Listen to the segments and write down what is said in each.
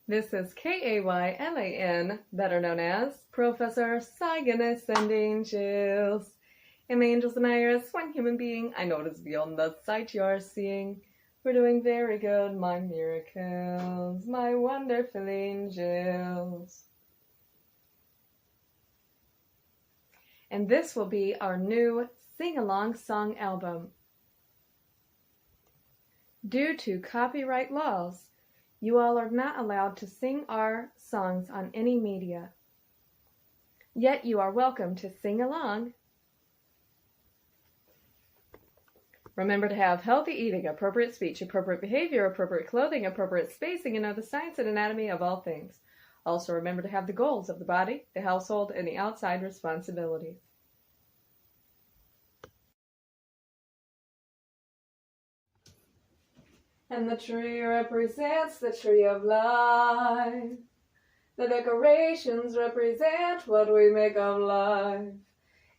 This is Kaylan, better known as Professor Cygnus sending chills. And the angels and I are as one human being. I know it is beyond the sight you are seeing. We're doing very good, my miracles, my wonderful angels. And this will be our new sing-along song album. Due to copyright laws, you all are not allowed to sing our songs on any media. Yet you are welcome to sing along. Remember to have healthy eating, appropriate speech, appropriate behavior, appropriate clothing, appropriate spacing, and know the science and anatomy of all things. Also remember to have the goals of the body, the household, and the outside responsibilities. And the tree represents the tree of life. The decorations represent what we make of life.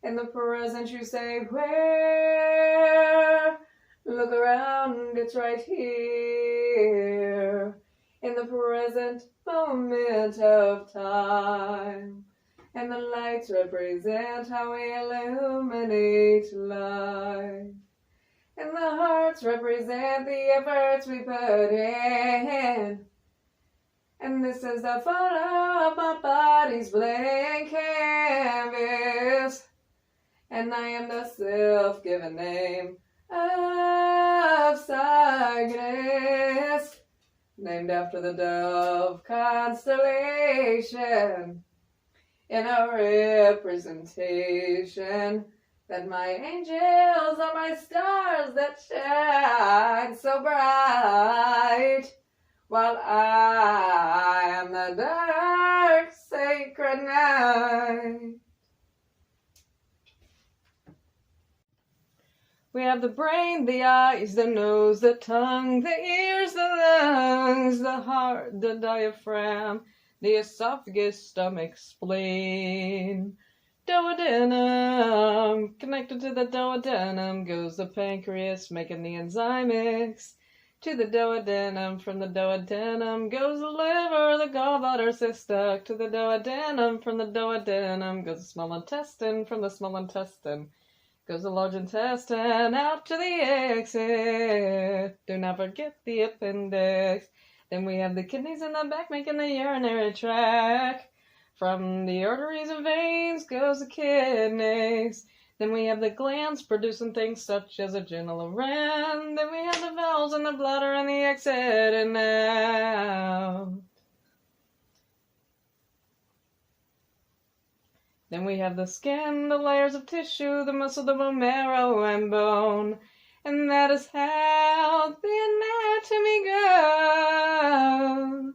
In the present you say, where? Look around, it's right here. In the present moment of time. And the lights represent how we illuminate life. And the hearts represent the efforts we put in. And this is the photo of my body's blank canvas. And I am the self-given name of Cygnus, named after the dove constellation, in a representation that my angels are my stars that shine so bright, while I am the dark sacred night. We have the brain, the eyes, the nose, the tongue, the ears, the lungs, the heart, the diaphragm, the esophagus, stomach, spleen. Duodenum. Connected to the duodenum goes the pancreas, making the enzyme mix. To the duodenum, from the duodenum goes the liver, the gallbladder, cystic. To the duodenum, from the duodenum goes the small intestine, from the small intestine goes the large intestine, out to the exit. Do not forget the appendix. Then we have the kidneys in the back, making the urinary tract. From the arteries and veins goes the kidneys. Then we have the glands producing things such as adrenal gland. Then we have the valves in the bladder and the exit and out. Then we have the skin, the layers of tissue, the muscle, the bone marrow, and bone. And that is how the anatomy goes.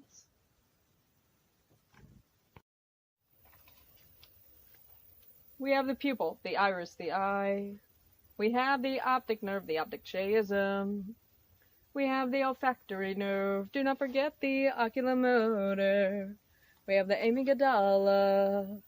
We have the pupil, the iris, the eye. We have the optic nerve, the optic chiasm. We have the olfactory nerve. Do not forget the oculomotor. We have the amygdala,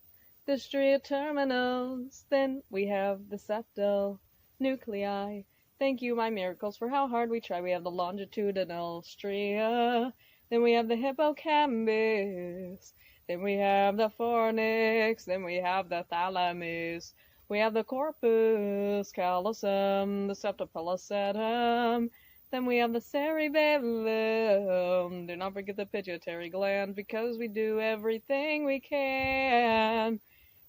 the stria terminals. Then we have the septal nuclei. Thank you, my miracles, for how hard we try. We have the longitudinal stria. Then we have the hippocampus. Then we have the fornix, then we have the thalamus, we have the corpus callosum, the septopellucidum, then we have the cerebellum. Do not forget the pituitary gland, because we do everything we can.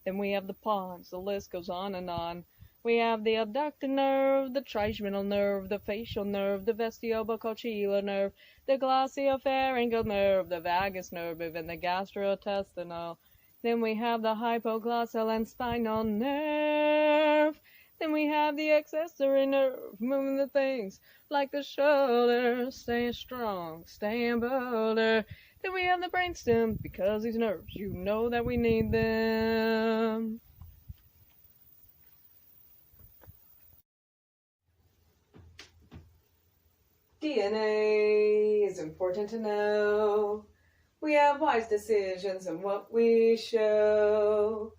Then we have the pons, the list goes on and on. We have the abductor nerve, the trigeminal nerve, the facial nerve, the vestibulocochlear nerve, the glossopharyngeal nerve, the vagus nerve, even the gastrointestinal. Then we have the hypoglossal and spinal nerve. Then we have the accessory nerve, moving the things like the shoulder, staying strong, staying bolder. Then we have the brainstem, because these nerves, you know that we need them. DNA is important to know. We have wise decisions in what we show.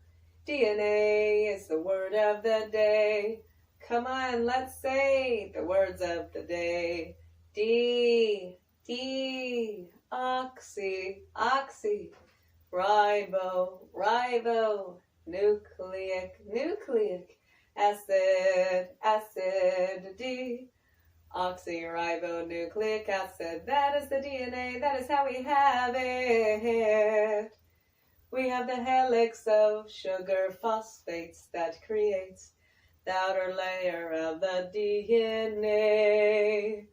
DNA is the word of the day. Come on, let's say the words of the day. D, oxy, oxy, ribo, ribo, nucleic, nucleic acid, acid, D. Oxyribonucleic acid, that is the DNA, that is how we have it. We have the helix of sugar phosphates that creates the outer layer of the DNA.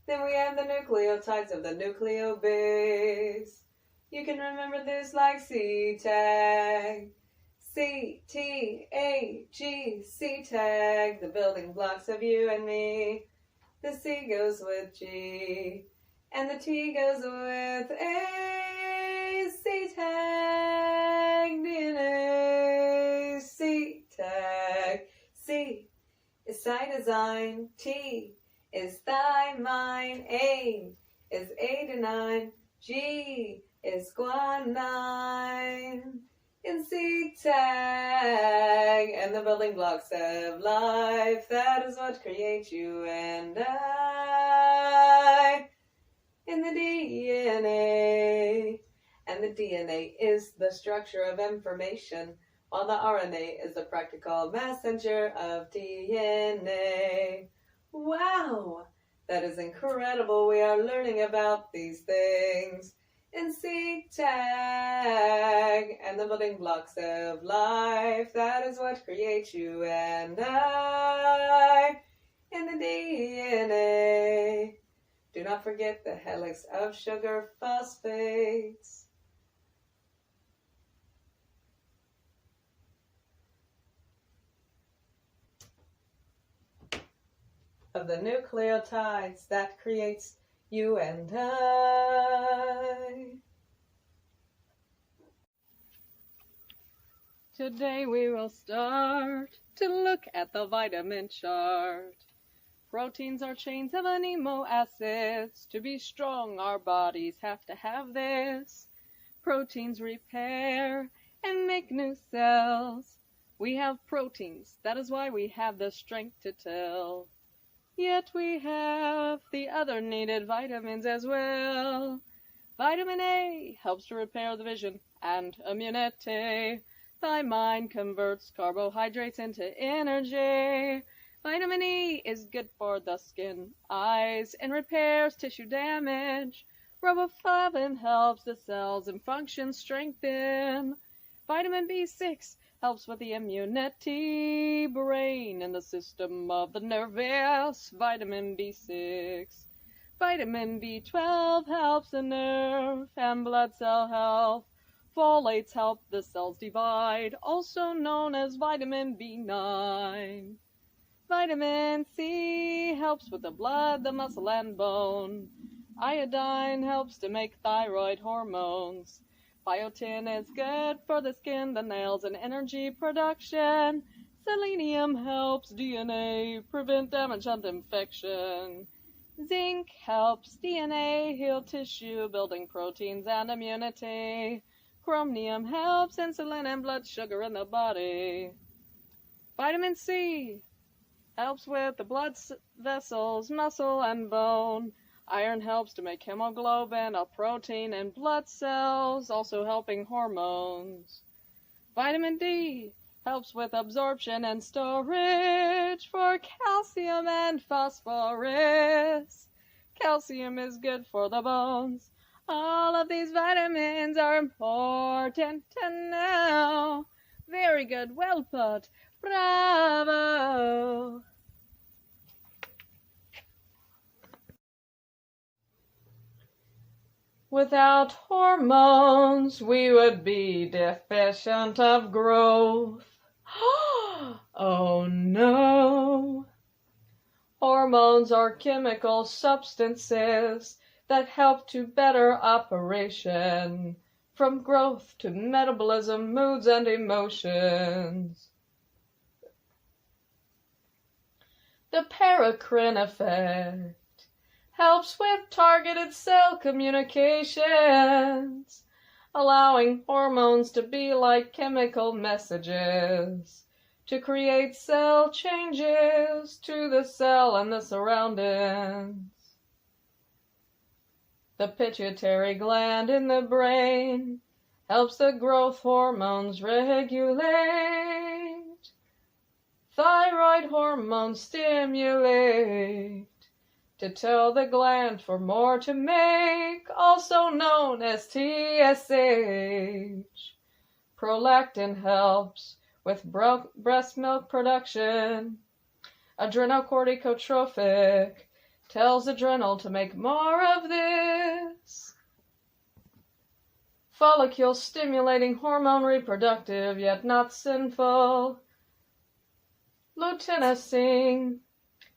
Then we have the nucleotides of the nucleobase. You can remember this like C-tag. C-T-A-G, C-tag, the building blocks of you and me. The C goes with G, and the T goes with A. C-tag, DNA, C-tag. C is cytosine, T is thymine, A is adenine, G is guanine. In C-tag, and the building blocks of life, that is what creates you and I. In the DNA, and the DNA is the structure of information, while the RNA is the practical messenger of DNA. Wow, that is incredible. We are learning about these things. In C-tag, and the building blocks of life, that is what creates you and I. In the DNA, do not forget the helix of sugar phosphates. Of the nucleotides that creates you and I. Today we will start to look at the vitamin chart. Proteins are chains of amino acids. To be strong, our bodies have to have this. Proteins repair and make new cells. We have proteins, that is why we have the strength to tell. Yet we have the other needed vitamins as well. Vitamin A helps to repair the vision and immunity. Thymine converts carbohydrates into energy. Vitamin E is good for the skin, eyes, and repairs tissue damage. Riboflavin helps the cells and functions strengthen. Vitamin B6 helps with the immunity, brain, and the system of the nervous. Vitamin B6. Vitamin B12 helps the nerve and blood cell health. Folates help the cells divide, also known as vitamin B9. Vitamin C helps with the blood, the muscle, and bone. Iodine helps to make thyroid hormones. Biotin is good for the skin, the nails, and energy production. Selenium helps DNA prevent damage and infection. Zinc helps DNA heal tissue, building proteins and immunity. Chromium helps insulin and blood sugar in the body. Vitamin C helps with the blood vessels, muscle, and bone. Iron helps to make hemoglobin, a protein in blood cells, also helping hormones. Vitamin D helps with absorption and storage for calcium and phosphorus. Calcium is good for the bones. All of these vitamins are important to know. Very good, well put. Bravo! Without hormones, we would be deficient of growth. Oh no! Hormones are chemical substances that help to better operation, from growth to metabolism, moods, and emotions. The paracrine effect helps with targeted cell communications, allowing hormones to be like chemical messages to create cell changes to the cell and the surroundings. The pituitary gland in the brain helps the growth hormones regulate. Thyroid hormones stimulate to tell the gland for more to make, also known as TSH. Prolactin helps with breast milk production. Adrenocorticotropic tells adrenal to make more of this. Follicle stimulating hormone, reproductive yet not sinful. Luteinizing,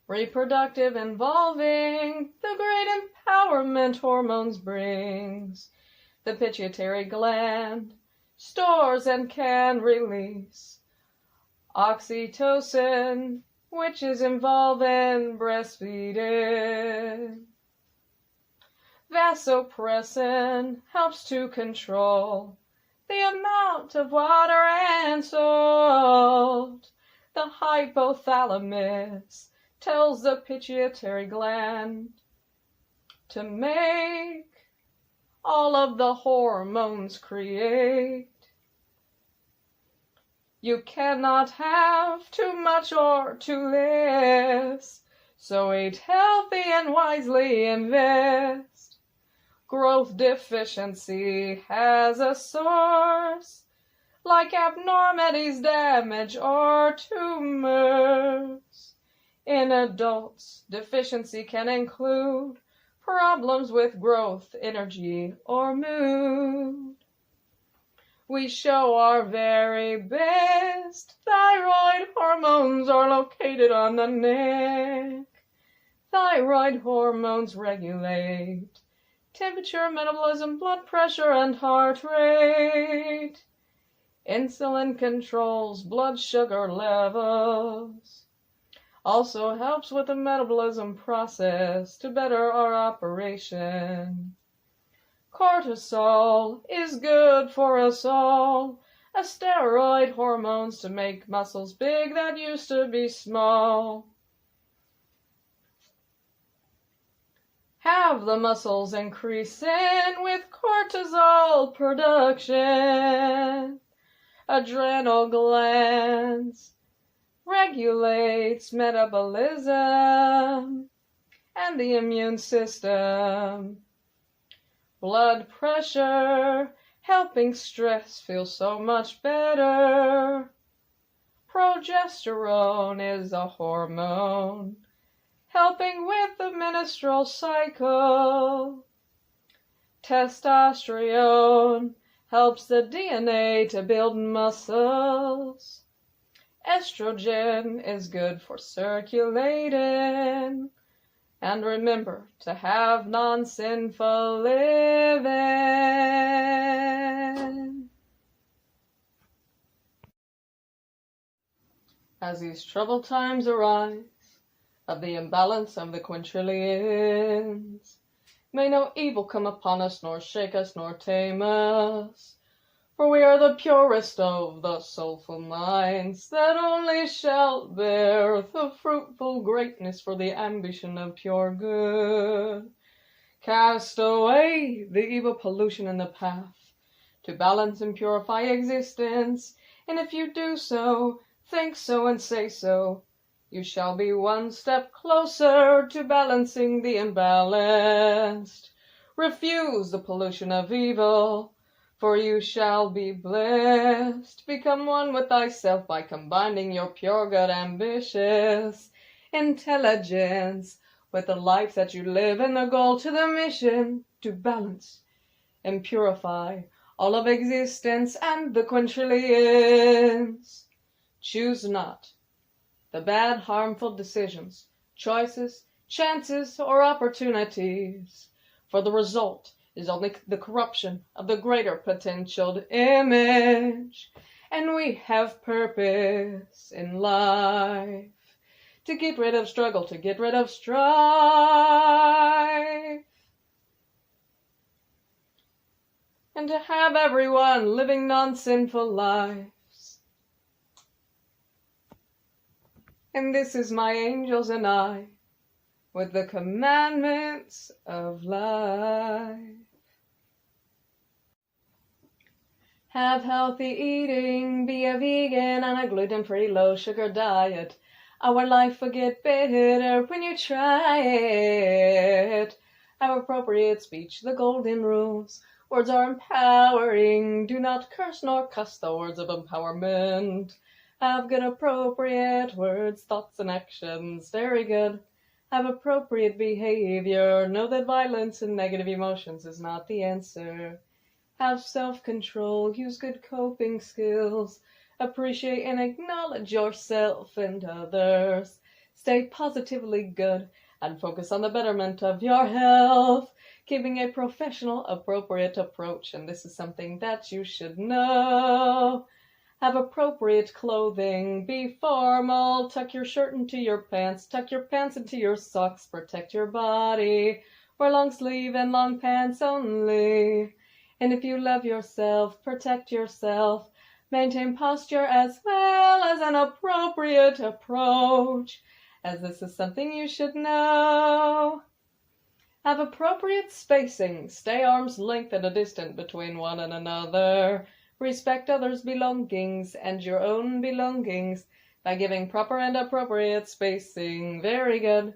reproductive, involving the great empowerment hormones brings. The pituitary gland stores and can release oxytocin, which is involved in breastfeeding. Vasopressin helps to control the amount of water and salt. The hypothalamus tells the pituitary gland to make all of the hormones create. You cannot have too much or too less, so eat healthy and wisely invest. Growth deficiency has a source, like abnormalities, damage, or tumors. In adults, deficiency can include problems with growth, energy, or mood. We show our very best. Thyroid hormones are located on the neck. Thyroid hormones regulate temperature, metabolism, blood pressure, and heart rate. Insulin controls blood sugar levels. Also helps with the metabolism process to better our operation. Cortisol is good for us all, a steroid hormones to make muscles big that used to be small. Have the muscles increasing with cortisol production. Adrenal glands regulates metabolism and the immune system. Blood pressure, helping stress feel so much better. Progesterone is a hormone, helping with the menstrual cycle. Testosterone helps the DNA to build muscles. Estrogen is good for circulating. And remember to have non-sinful living. As these troubled times arise, of the imbalance of the quintillions, may no evil come upon us, nor shake us, nor tame us. For we are the purest of the soulful minds, that only shall bear the fruitful greatness for the ambition of pure good. Cast away the evil pollution in the path, to balance and purify existence, and if you do so, think so and say so, you shall be one step closer to balancing the imbalanced. Refuse the pollution of evil, for you shall be blessed. Become one with thyself by combining your pure, good, ambitious intelligence with the life that you live, and the goal to the mission to balance and purify all of existence and the quintillions. Choose not the bad, harmful decisions, choices, chances, or opportunities, for the result is only the corruption of the greater potentialed image. And we have purpose in life, to get rid of struggle, to get rid of strife, and to have everyone living non-sinful lives. And this is my angels and I, with the commandments of life. Have healthy eating, be a vegan on a gluten-free, low-sugar diet. Our life will get better when you try it. Have appropriate speech, the golden rules. Words are empowering. Do not curse nor cuss, the words of empowerment. Have good appropriate words, thoughts, and actions. Very good. Have appropriate behavior. Know that violence and negative emotions is not the answer. Have self-control. Use good coping skills. Appreciate and acknowledge yourself and others. Stay positively good and focus on the betterment of your health. Keeping a professional, appropriate approach, and this is something that you should know. Have appropriate clothing. Be formal. Tuck your shirt into your pants. Tuck your pants into your socks. Protect your body. Wear long sleeve and long pants only. And if you love yourself, protect yourself. Maintain posture as well as an appropriate approach, as this is something you should know. Have appropriate spacing. Stay arm's length at a distance between one and another. Respect others' belongings and your own belongings by giving proper and appropriate spacing. Very good.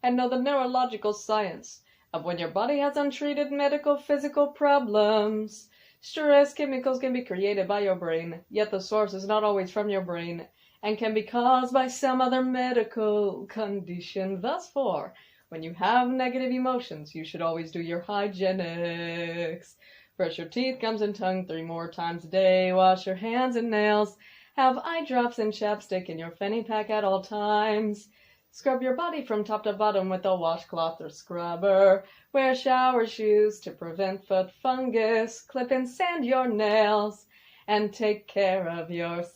And know the neurological science of when your body has untreated medical physical problems. Stress chemicals can be created by your brain, yet the source is not always from your brain and can be caused by some other medical condition. Thus, when you have negative emotions, you should always do your hygienics. Brush your teeth, gums, and tongue 3 more times a day. Wash your hands and nails. Have eye drops and chapstick in your fanny pack at all times. Scrub your body from top to bottom with a washcloth or scrubber. Wear shower shoes to prevent foot fungus. Clip and sand your nails. And take care of yourself.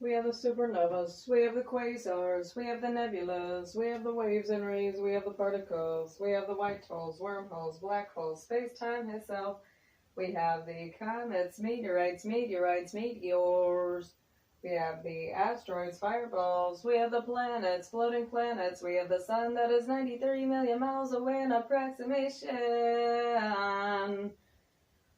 We have the supernovas, we have the quasars, we have the nebulas, we have the waves and rays, we have the particles, we have the white holes, wormholes, black holes, space-time itself. We have the comets, meteorites, meteors. We have the asteroids, fireballs. We have the planets, floating planets. We have the sun that is 93 million miles away in approximation.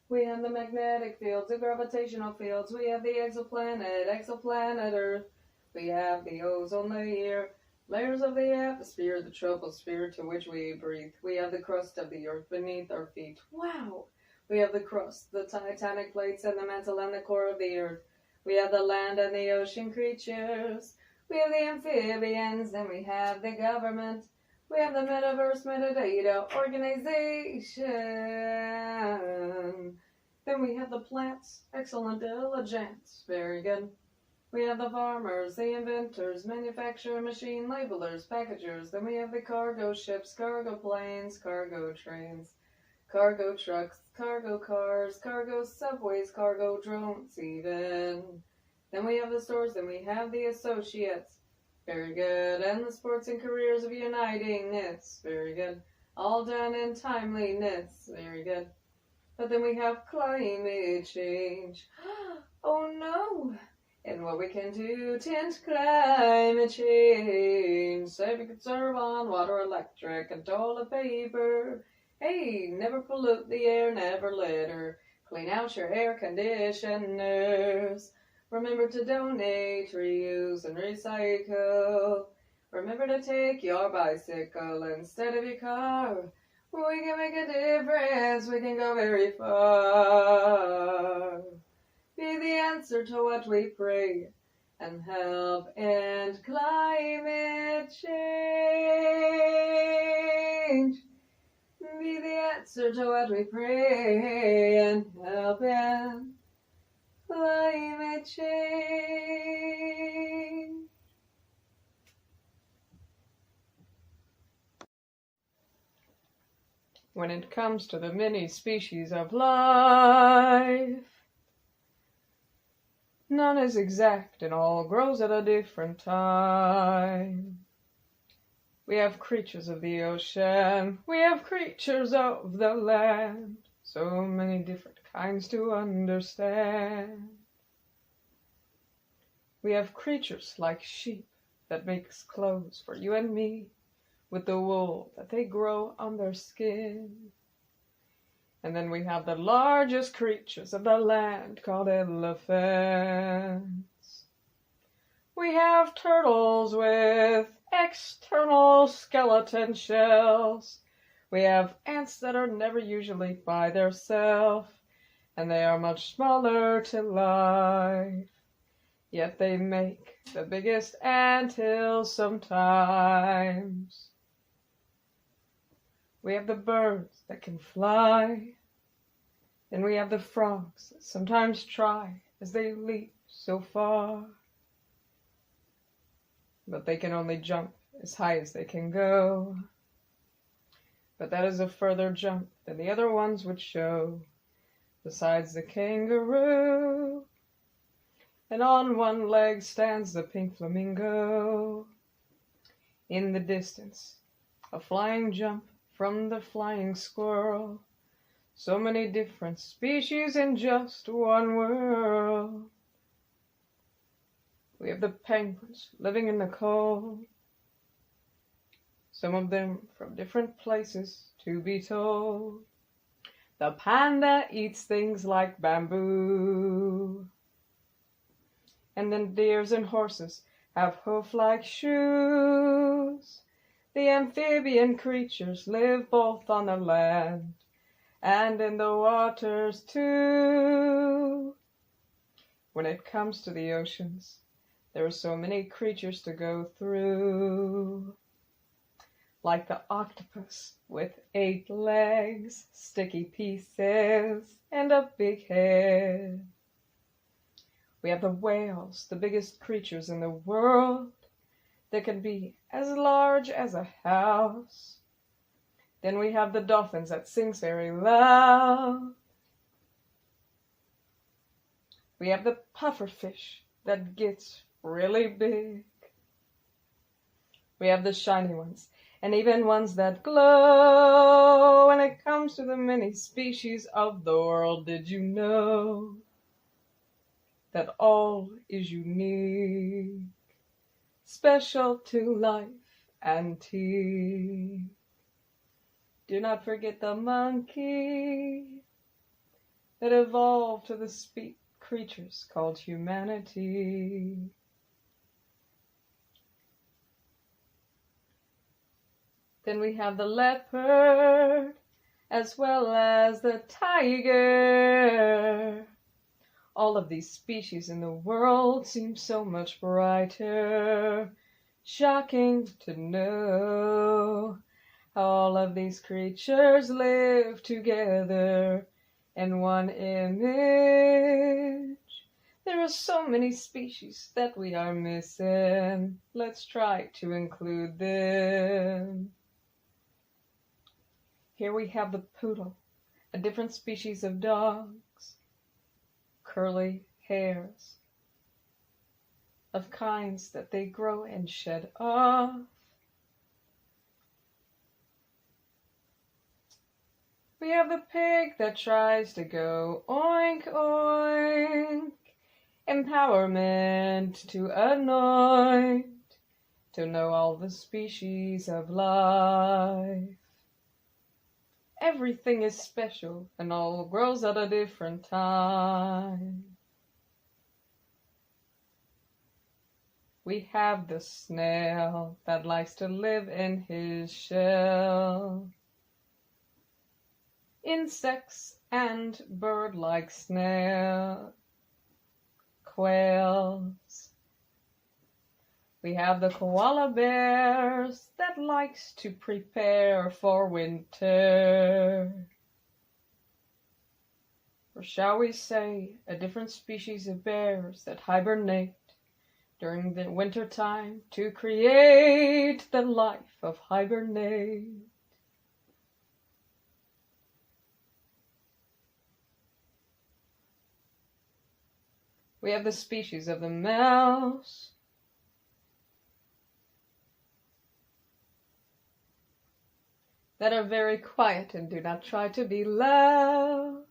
We have the magnetic fields, the gravitational fields. We have the exoplanet Earth. We have the ozone layer, layers of the atmosphere, the troposphere to which we breathe. We have the crust of the earth beneath our feet. Wow! We have the crust, the titanic plates, and the mantle and the core of the earth. We have the land and the ocean creatures. We have the amphibians, and we have the government. We have the metaverse metadata organization. Then we have the plants. Excellent diligence. Very good. We have the farmers, the inventors, manufacturer, machine labelers, packagers. Then we have the cargo ships, cargo planes, cargo trains, cargo trucks, cargo cars, cargo subways, cargo drones even. Then we have the stores. Then we have the associates. Very good. And the sports and careers of unitingness. Very good. All done in timeliness. Very good. But then we have climate change. Oh no! And what we can do to end climate change. Save and conserve on water, electric, and toilet paper. Hey, never pollute the air, never litter. Clean out your air conditioners. Remember to donate, reuse, and recycle. Remember to take your bicycle instead of your car. We can make a difference, we can go very far. Be the answer to what we pray and help end climate change. Be the answer to what we pray and help end climate change. When it comes to the many species of life, none is exact and all grows at a different time. We have creatures of the ocean, we have creatures of the land, so many different kinds to understand. We have creatures like sheep that makes clothes for you and me with the wool that they grow on their skin. And then we have the largest creatures of the land called elephants. We have turtles with external skeleton shells. We have ants that are never usually by themselves, and they are much smaller to life. Yet they make the biggest anthills sometimes. We have the birds that can fly. Then we have the frogs that sometimes try as they leap so far. But they can only jump as high as they can go. But that is a further jump than the other ones would show. Besides the kangaroo, and on one leg stands the pink flamingo. In the distance, a flying jump from the flying squirrel. So many different species in just one world. We have the penguins living in the cold. Some of them from different places, to be told. The panda eats things like bamboo. And then deers and horses have hoof-like shoes. The amphibian creatures live both on the land and in the waters too. When it comes to the oceans, there are so many creatures to go through. Like the octopus with 8 legs, sticky pieces, and a big head. We have the whales, the biggest creatures in the world. They can be as large as a house. Then we have the dolphins that sings very loud. We have the pufferfish that gets really big. We have the shiny ones, and even ones that glow. When it comes to the many species of the world, did you know that all is unique, special to life antique? Do not forget the monkey that evolved to the creatures called humanity. Then we have the leopard, as well as the tiger. All of these species in the world seem so much brighter. Shocking to know how all of these creatures live together in one image. There are so many species that we are missing. Let's try to include them. Here we have the poodle, a different species of dogs. Curly hairs of kinds that they grow and shed off. We have the pig that tries to go oink oink. Empowerment to anoint, to know all the species of life. Everything is special and all grows at a different time. We have the snail that likes to live in his shell. Insects and bird-like snail, quails. We have the koala bears that likes to prepare for winter. Or shall we say, a different species of bears that hibernate during the winter time to create the life of hibernate. We have the species of the mouse. That are very quiet and do not try to be loud.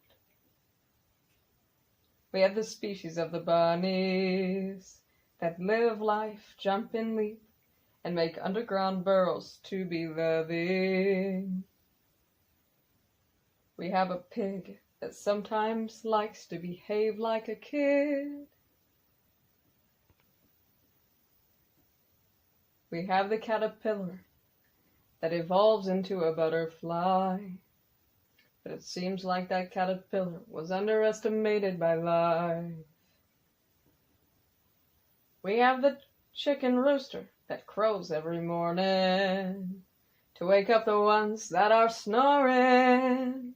We have the species of the bunnies that live life, jump and leap, and make underground burrows to be living. We have a pig that sometimes likes to behave like a kid. We have the caterpillar that evolves into a butterfly. But it seems like that caterpillar was underestimated by life. We have the chicken rooster that crows every morning to wake up the ones that are snoring.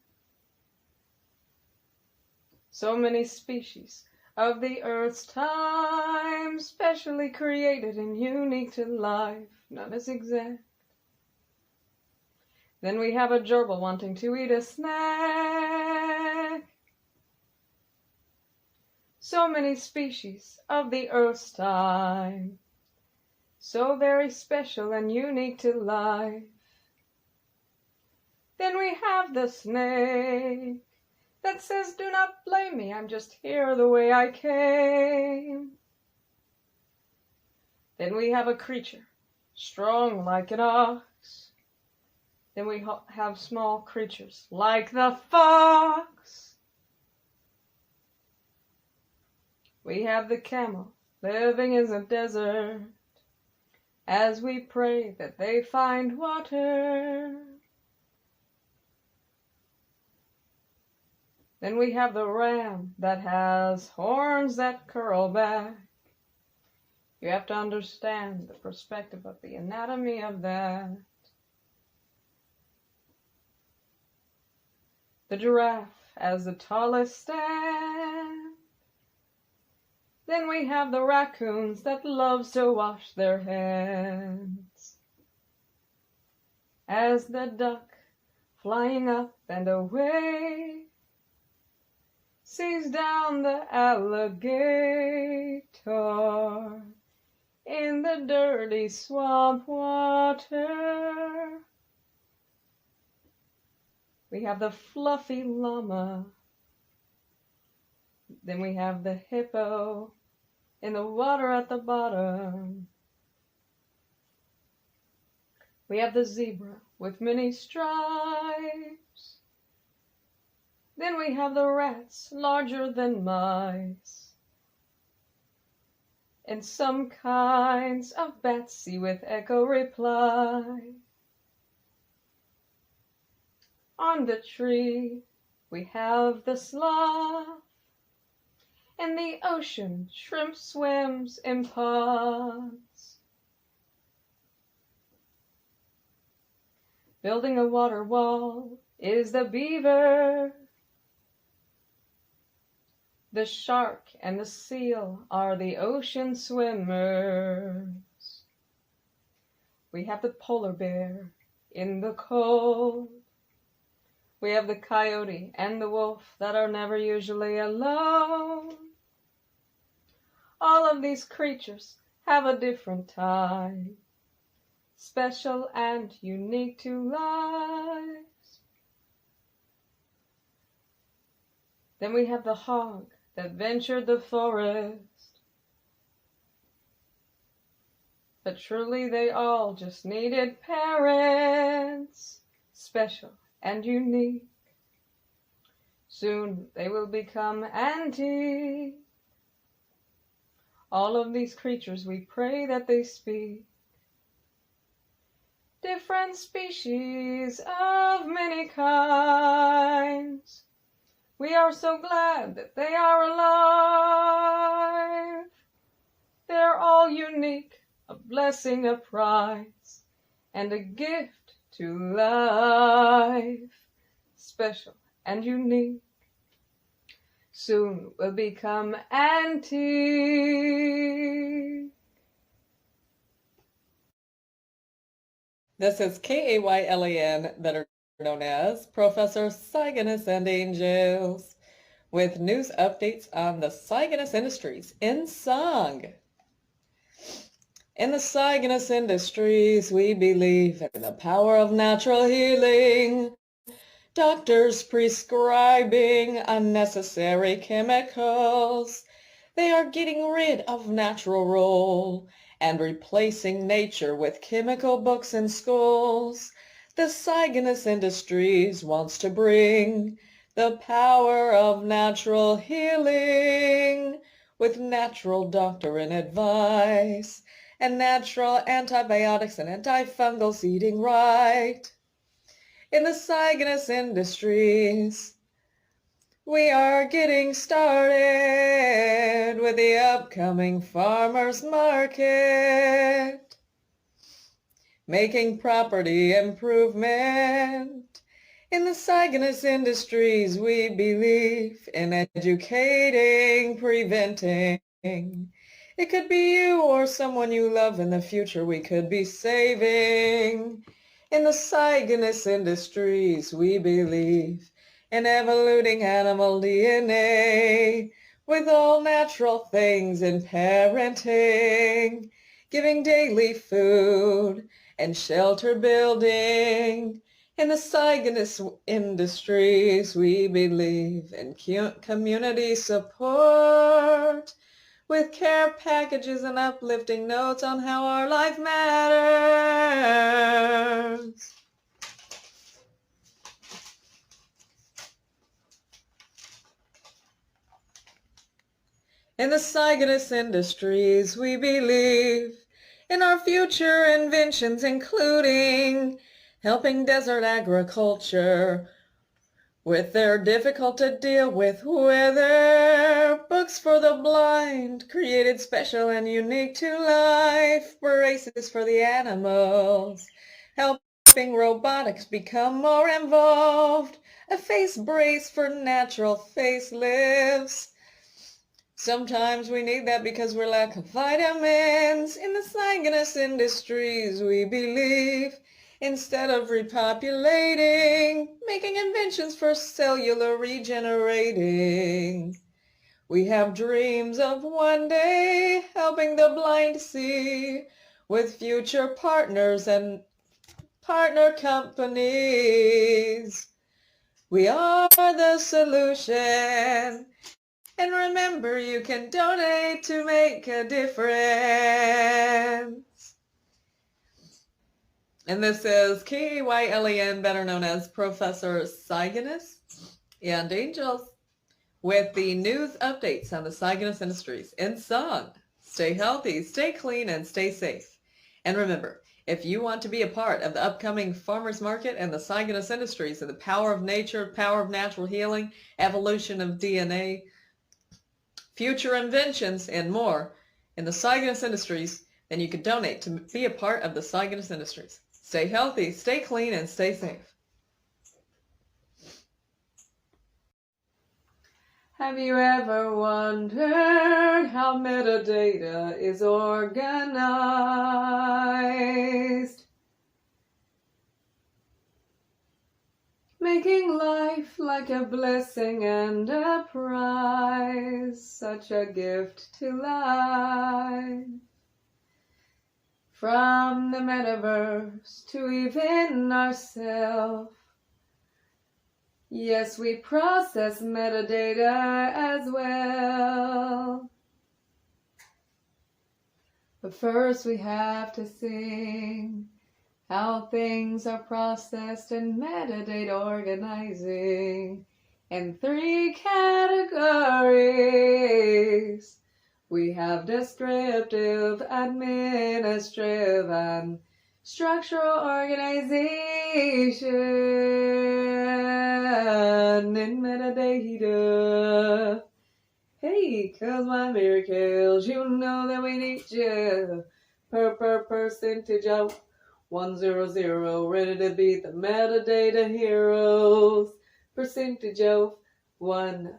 So many species of the earth's time, specially created and unique to life, none is exact. Then we have a gerbil wanting to eat a snack. So many species of the earth's time, so very special and unique to life. Then we have the snake that says, "Do not blame me, I'm just here the way I came." Then we have a creature strong like an ox. Then we have small creatures like the fox. We have the camel living in the desert as we pray that they find water. Then we have the ram that has horns that curl back. You have to understand the perspective of the anatomy of that. The giraffe as the tallest stand. Then we have the raccoons that love to wash their hands. As the duck flying up and away sees down the alligator in the dirty swamp water. We have the fluffy llama. Then we have the hippo in the water at the bottom. We have the zebra with many stripes. Then we have the rats larger than mice. And some kinds of Betsy with echo reply. On the tree we have the sloth. In the ocean shrimp swims in ponds. Building a water wall is the beaver. The shark and the seal are the ocean swimmers. We have the polar bear in the cold. We have the coyote and the wolf that are never usually alone. All of these creatures have a different type, special and unique to life. Then we have the hog that ventured the forest. But truly they all just needed parents, special and unique. Soon they will become antique. All of these creatures we pray that they speak. Different species of many kinds. We are so glad that they are alive. They're all unique, a blessing, a prize, and a gift to life, special and unique. Soon will become antique. This is Kaylan, better known as Professor Cygnus and Angels, with news updates on the Cygnus Industries in song. In the Cygnus Industries, we believe in the power of natural healing. Doctors prescribing unnecessary chemicals. They are getting rid of natural rule and replacing nature with chemical books in schools. The Cygnus Industries wants to bring the power of natural healing with natural doctor and advice and natural antibiotics and antifungals eating right. In the Cygnus Industries, we are getting started with the upcoming farmers market, making property improvement. In the Cygnus Industries, we believe in educating, preventing. It could be you or someone you love in the future we could be saving. In the Cygnus Industries, we believe in evoluting animal DNA with all natural things in parenting, giving daily food and shelter building. In the Cygnus Industries, we believe in community support with care packages and uplifting notes on how our life matters. In the Cygnus Industries, we believe in our future inventions, including helping desert agriculture with their difficult to deal with weather, books for the blind, created special and unique to life, braces for the animals, helping robotics become more involved, a face brace for natural facelifts. Sometimes we need that because we're lack of vitamins. In the Cygnus Industries, we believe instead of repopulating, making inventions for cellular regenerating. We have dreams of one day helping the blind see with future partners and partner companies. We are the solution. And remember, you can donate to make a difference. And this is Kaylan, better known as Professor Cygnus and Angels, with the news updates on the Cygnus Industries in song. Stay healthy, stay clean, and stay safe. And remember, if you want to be a part of the upcoming farmers market and the Cygnus Industries and the power of nature, power of natural healing, evolution of DNA, future inventions, and more in the Cygnus Industries, then you can donate to be a part of the Cygnus Industries. Stay healthy, stay clean, and stay safe. Have you ever wondered how metadata is organized? Making life like a blessing and a prize, such a gift to life. From the metaverse to even ourselves. Yes, we process metadata as well. But first we have to sing how things are processed in metadata organizing in 3 categories. We have descriptive, administrative, and structural organization in metadata. Hey, cause my miracles, you know that we need you. Per percentage of 100, ready to be the metadata heroes. Percentage of 1.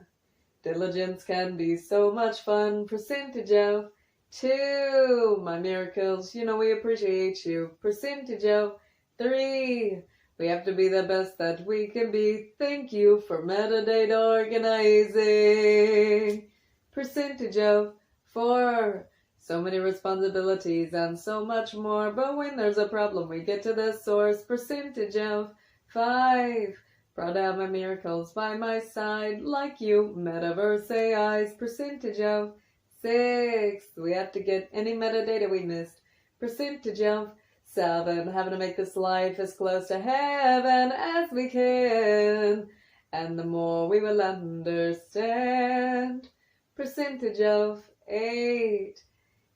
Diligence can be so much fun. Percentage of 2. My miracles, you know we appreciate you. Percentage of 3. We have to be the best that we can be. Thank you for metadata organizing. Percentage of 4. So many responsibilities and so much more. But when there's a problem, we get to the source. Percentage of 5. Brought out my miracles by my side, like you, metaverse AIs. Percentage of 6, we have to get any metadata we missed. Percentage of 7, having to make this life as close to heaven as we can. And the more we will understand. Percentage of 8,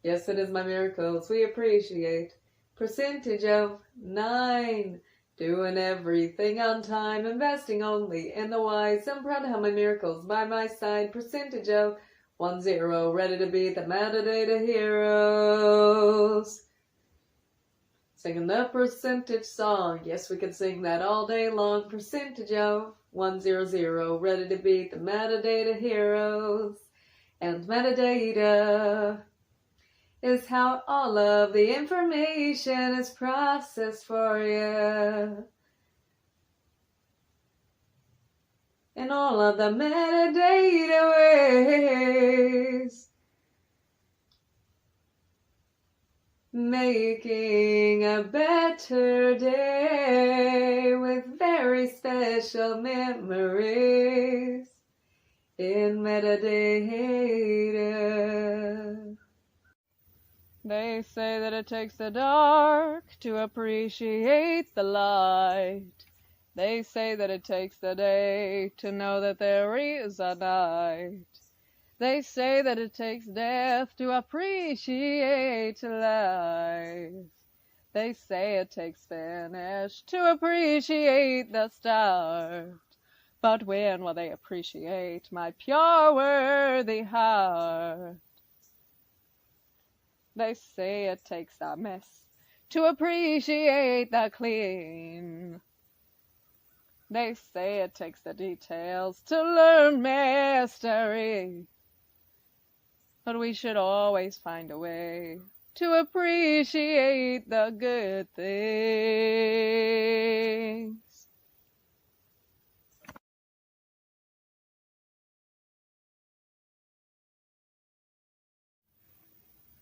yes, it is my miracles we appreciate. Percentage of 9, doing everything on time, investing only in the wise. I'm proud to have my miracles by my side. Percentage of 10, ready to be the metadata heroes. Singing the percentage song, yes, we could sing that all day long. Percentage of 100, ready to be the metadata heroes. And metadata is how all of the information is processed for you. In all of the metadata ways. Making a better day with very special memories in metadata. They say that it takes the dark to appreciate the light. They say that it takes the day to know that there is a night. They say that it takes death to appreciate life. They say it takes finish to appreciate the start. But when will they appreciate my pure, worthy heart? They say it takes a mess to appreciate the clean. They say it takes the details to learn mastery. But we should always find a way to appreciate the good things.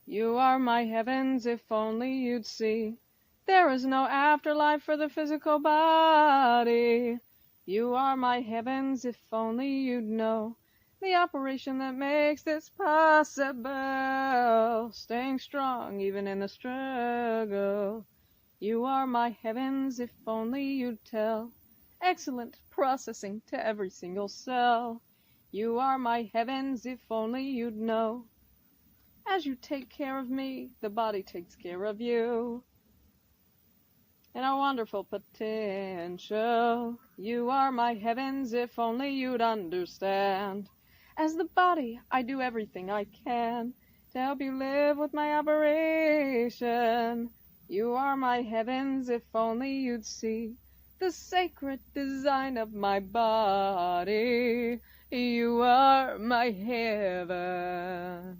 You are my heavens, if only you'd see. There is no afterlife for the physical body. You are my heavens, if only you'd know the operation that makes this possible. Staying strong even in the struggle. You are my heavens, if only you'd tell. Excellent processing to every single cell. You are my heavens, if only you'd know. As you take care of me, the body takes care of you. In our wonderful potential, you are my heavens, if only you'd understand. As the body, I do everything I can to help you live with my operation. You are my heavens, if only you'd see the sacred design of my body. You are my heaven.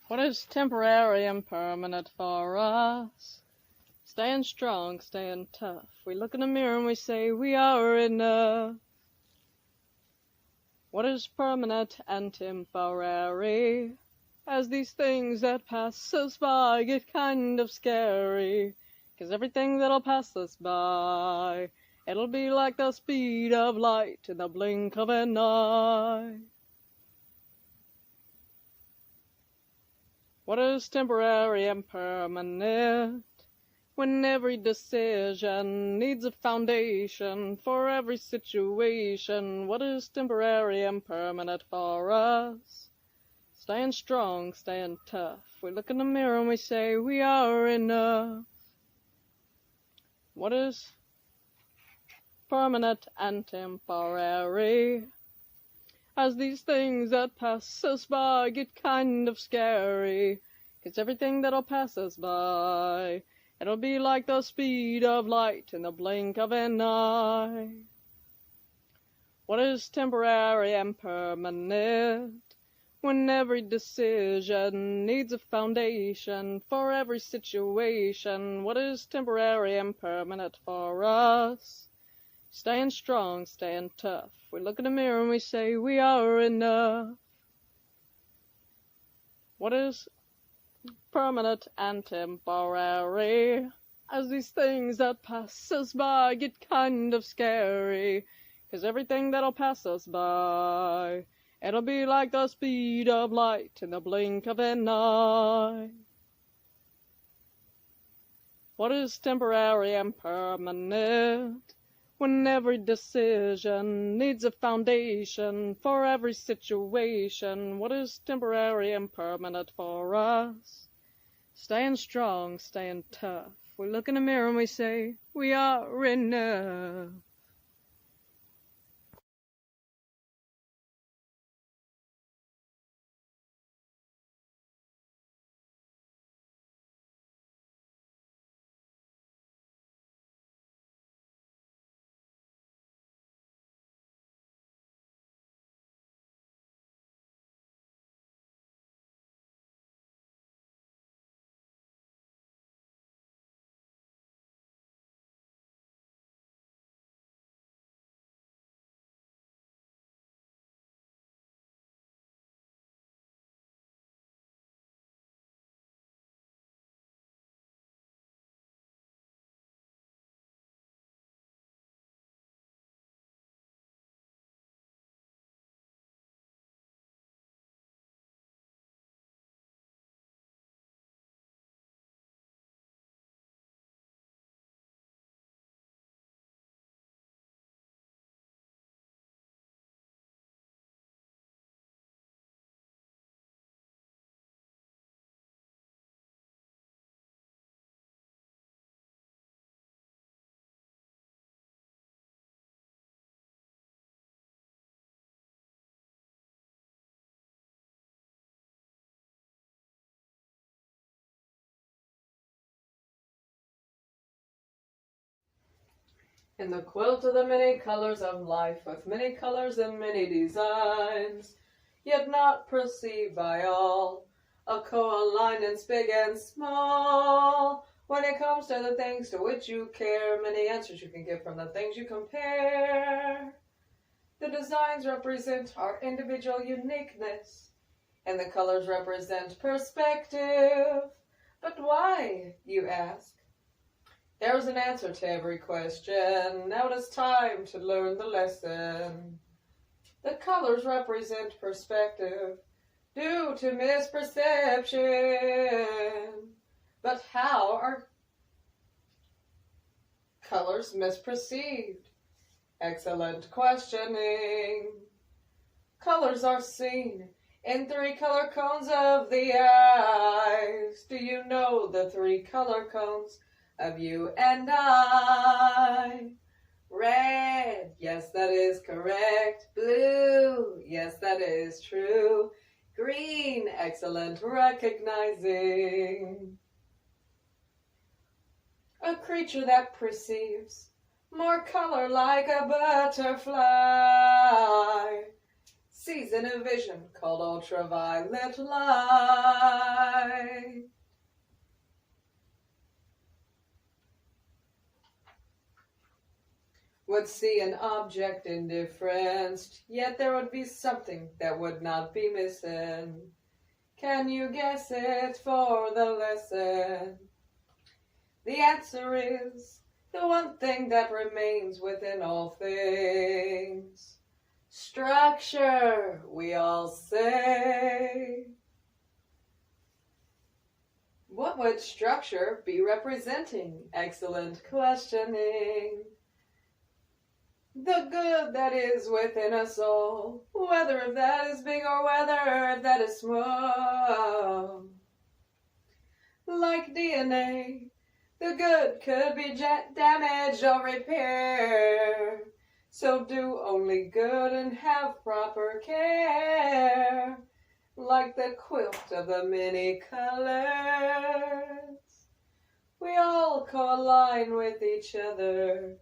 What is temporary and permanent for us? Staying strong, staying tough. We look in the mirror and we say we are enough. What is permanent and temporary? As these things that pass us by get kind of scary. 'Cause everything that'll pass us by, it'll be like the speed of light in the blink of an eye. What is temporary and permanent? When every decision needs a foundation for every situation. What is temporary and permanent for us? Staying strong, staying tough. We look in the mirror and we say we are enough. What is permanent and temporary? As these things that pass us by get kind of scary. 'Cause everything that'll pass us by, it'll be like the speed of light in the blink of an eye. What is temporary and permanent? When every decision needs a foundation for every situation. What is temporary and permanent for us? Staying strong, staying tough. We look in the mirror and we say we are enough. What is permanent and temporary? As these things that pass us by get kind of scary. 'cause everything that'll pass us by, it'll be like the speed of light in the blink of an eye. What is temporary and permanent? When every decision needs a foundation for every situation, what is temporary and permanent for us? Staying strong, staying tough. We look in the mirror and we say, we are enough. In the quilt of the many colors of life, with many colors and many designs, yet not perceived by all, a co-alignance big and small. When it comes to the things to which you care, many answers you can get from the things you compare. The designs represent our individual uniqueness, and the colors represent perspective. But why, you ask? There's an answer to every question. Now it is time to learn the lesson. The colors represent perspective due to misperception. But how are colors misperceived? Excellent questioning. Colors are seen in 3 color cones of the eyes. Do you know the 3 color cones of you and I? Red, yes, that is correct. Blue, yes, that is true. Green, excellent recognizing. A creature that perceives more color like a butterfly sees in a vision called ultraviolet light. Would see an object indifferenced, yet there would be something that would not be missing. Can you guess it for the lesson? The answer is the one thing that remains within all things. Structure, we all say. What would structure be representing? Excellent questioning. The good that is within us all, whether if that is big or whether if that is small. Like DNA, the good could be damaged or repaired. So do only good and have proper care. Like the quilt of the many colors, we all co-align with each other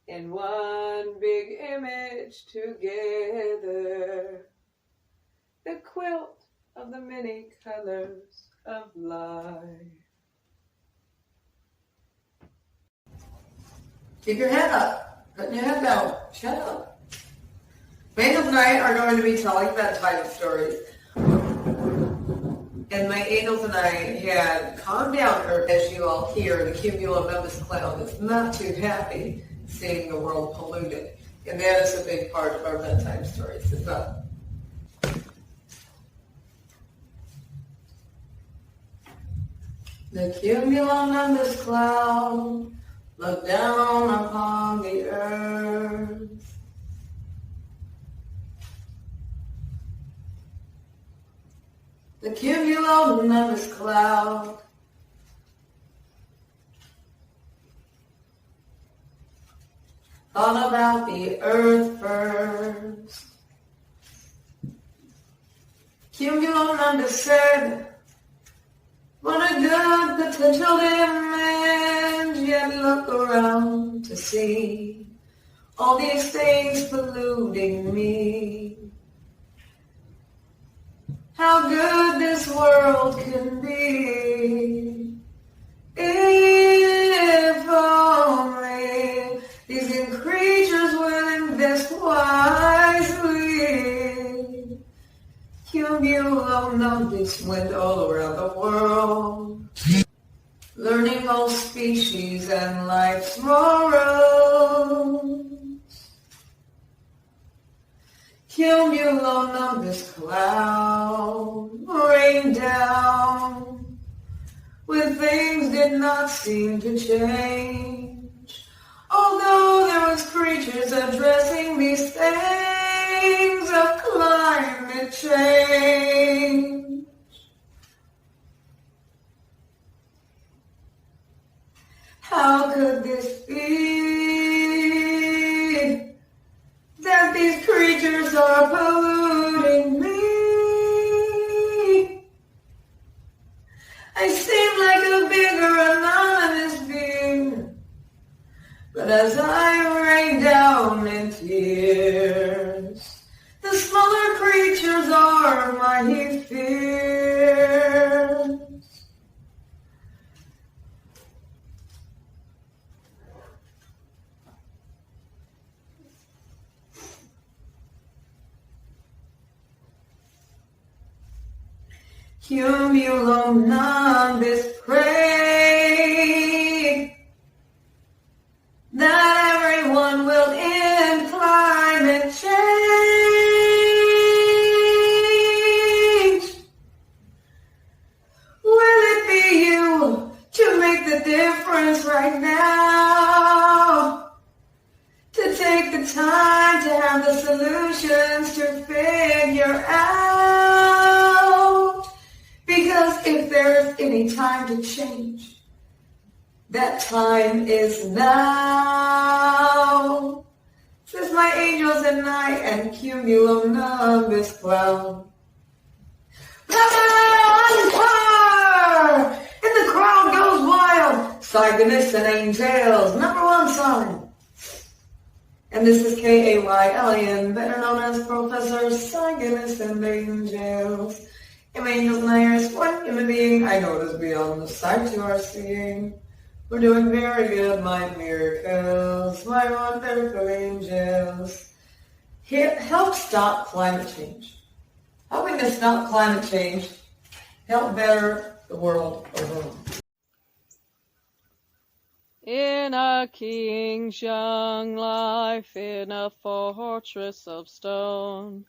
in one big image together. The quilt of the many colors of life. Keep your head up. Putting your head down. Shut up. Angels and I are going to be telling bedtime stories. And my angels and I had calmed down her, as you all hear, the cumulonimbus cloud is not too happy seeing the world polluted. And that is a big part of our bedtime stories as well. The cumulonimbus cloud looked down upon the earth. The cumulonimbus cloud thought about the earth first. Cumulonimbus said, what a good potential image, yet look around to see all these things polluting me. How good this world can be, if only these creatures will invest wisely. Cumulonimbus went all around the world, learning all species and life's morals. Cumulonimbus cloud rained down when things did not seem to change. Although there was creatures addressing these things of climate change. How could this be, that these creatures are polluting me? I seem like a bigger anonymous being, but as I rain down in tears, the smaller creatures are my fears. Cumulonimbus pray that everyone will end climate change. Will it be you to make the difference right now? To take the time to have the solutions to figure out? Because if there is any time to change, that time is now. Says my angels at night and cumulonimbus cloud. Power! And the crowd goes wild. Cygnus and angels, #1 sign. And this is Kaylan, better known as Professor Cygnus and angels. Am angels and iris, one human being I notice beyond the sight you are seeing. We're doing very good, my miracles, my wonderful angels. Help stop climate change. Helping to stop climate change, help better the world overall. In a king's young life, in a fortress of stone,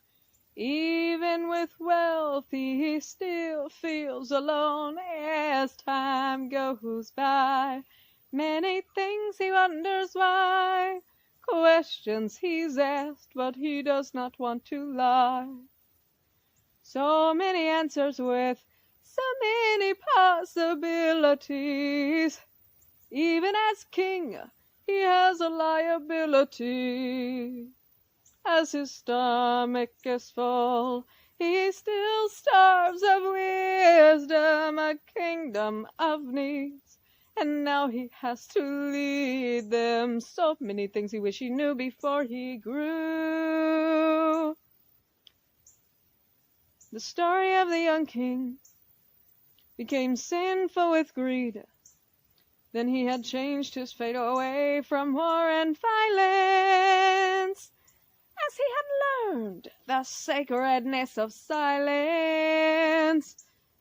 even with wealth he still feels alone. As time goes by, many things he wonders why, questions he's asked, but he does not want to lie. So many answers with so many possibilities. Even as king, he has a liability. As his stomach is full, he still starves of wisdom, a kingdom of needs. And now he has to lead them. So many things he wished he knew before he grew. The story of the young king became sinful with greed. Then he had changed his fate away from war and violence, as he had learned the sacredness of silence,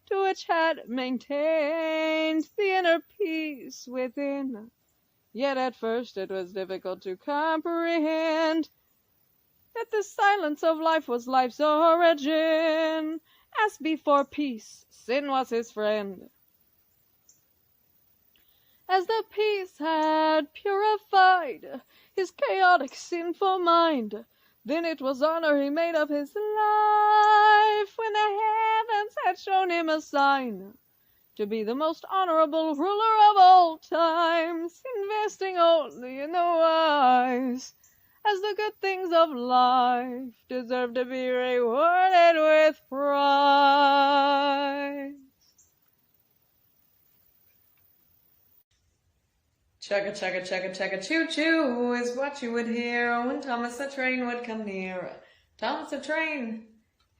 to which had maintained the inner peace within. Yet at first it was difficult to comprehend that the silence of life was life's origin. As before peace, sin was his friend. As the peace had purified his chaotic, sinful mind, then it was honor he made of his life, when the heavens had shown him a sign to be the most honorable ruler of all times, investing only in the wise, as the good things of life deserve to be rewarded with prize. Chugga, chugga, chugga, chugga, choo-choo is what you would hear when Thomas the Train would come near. Thomas the Train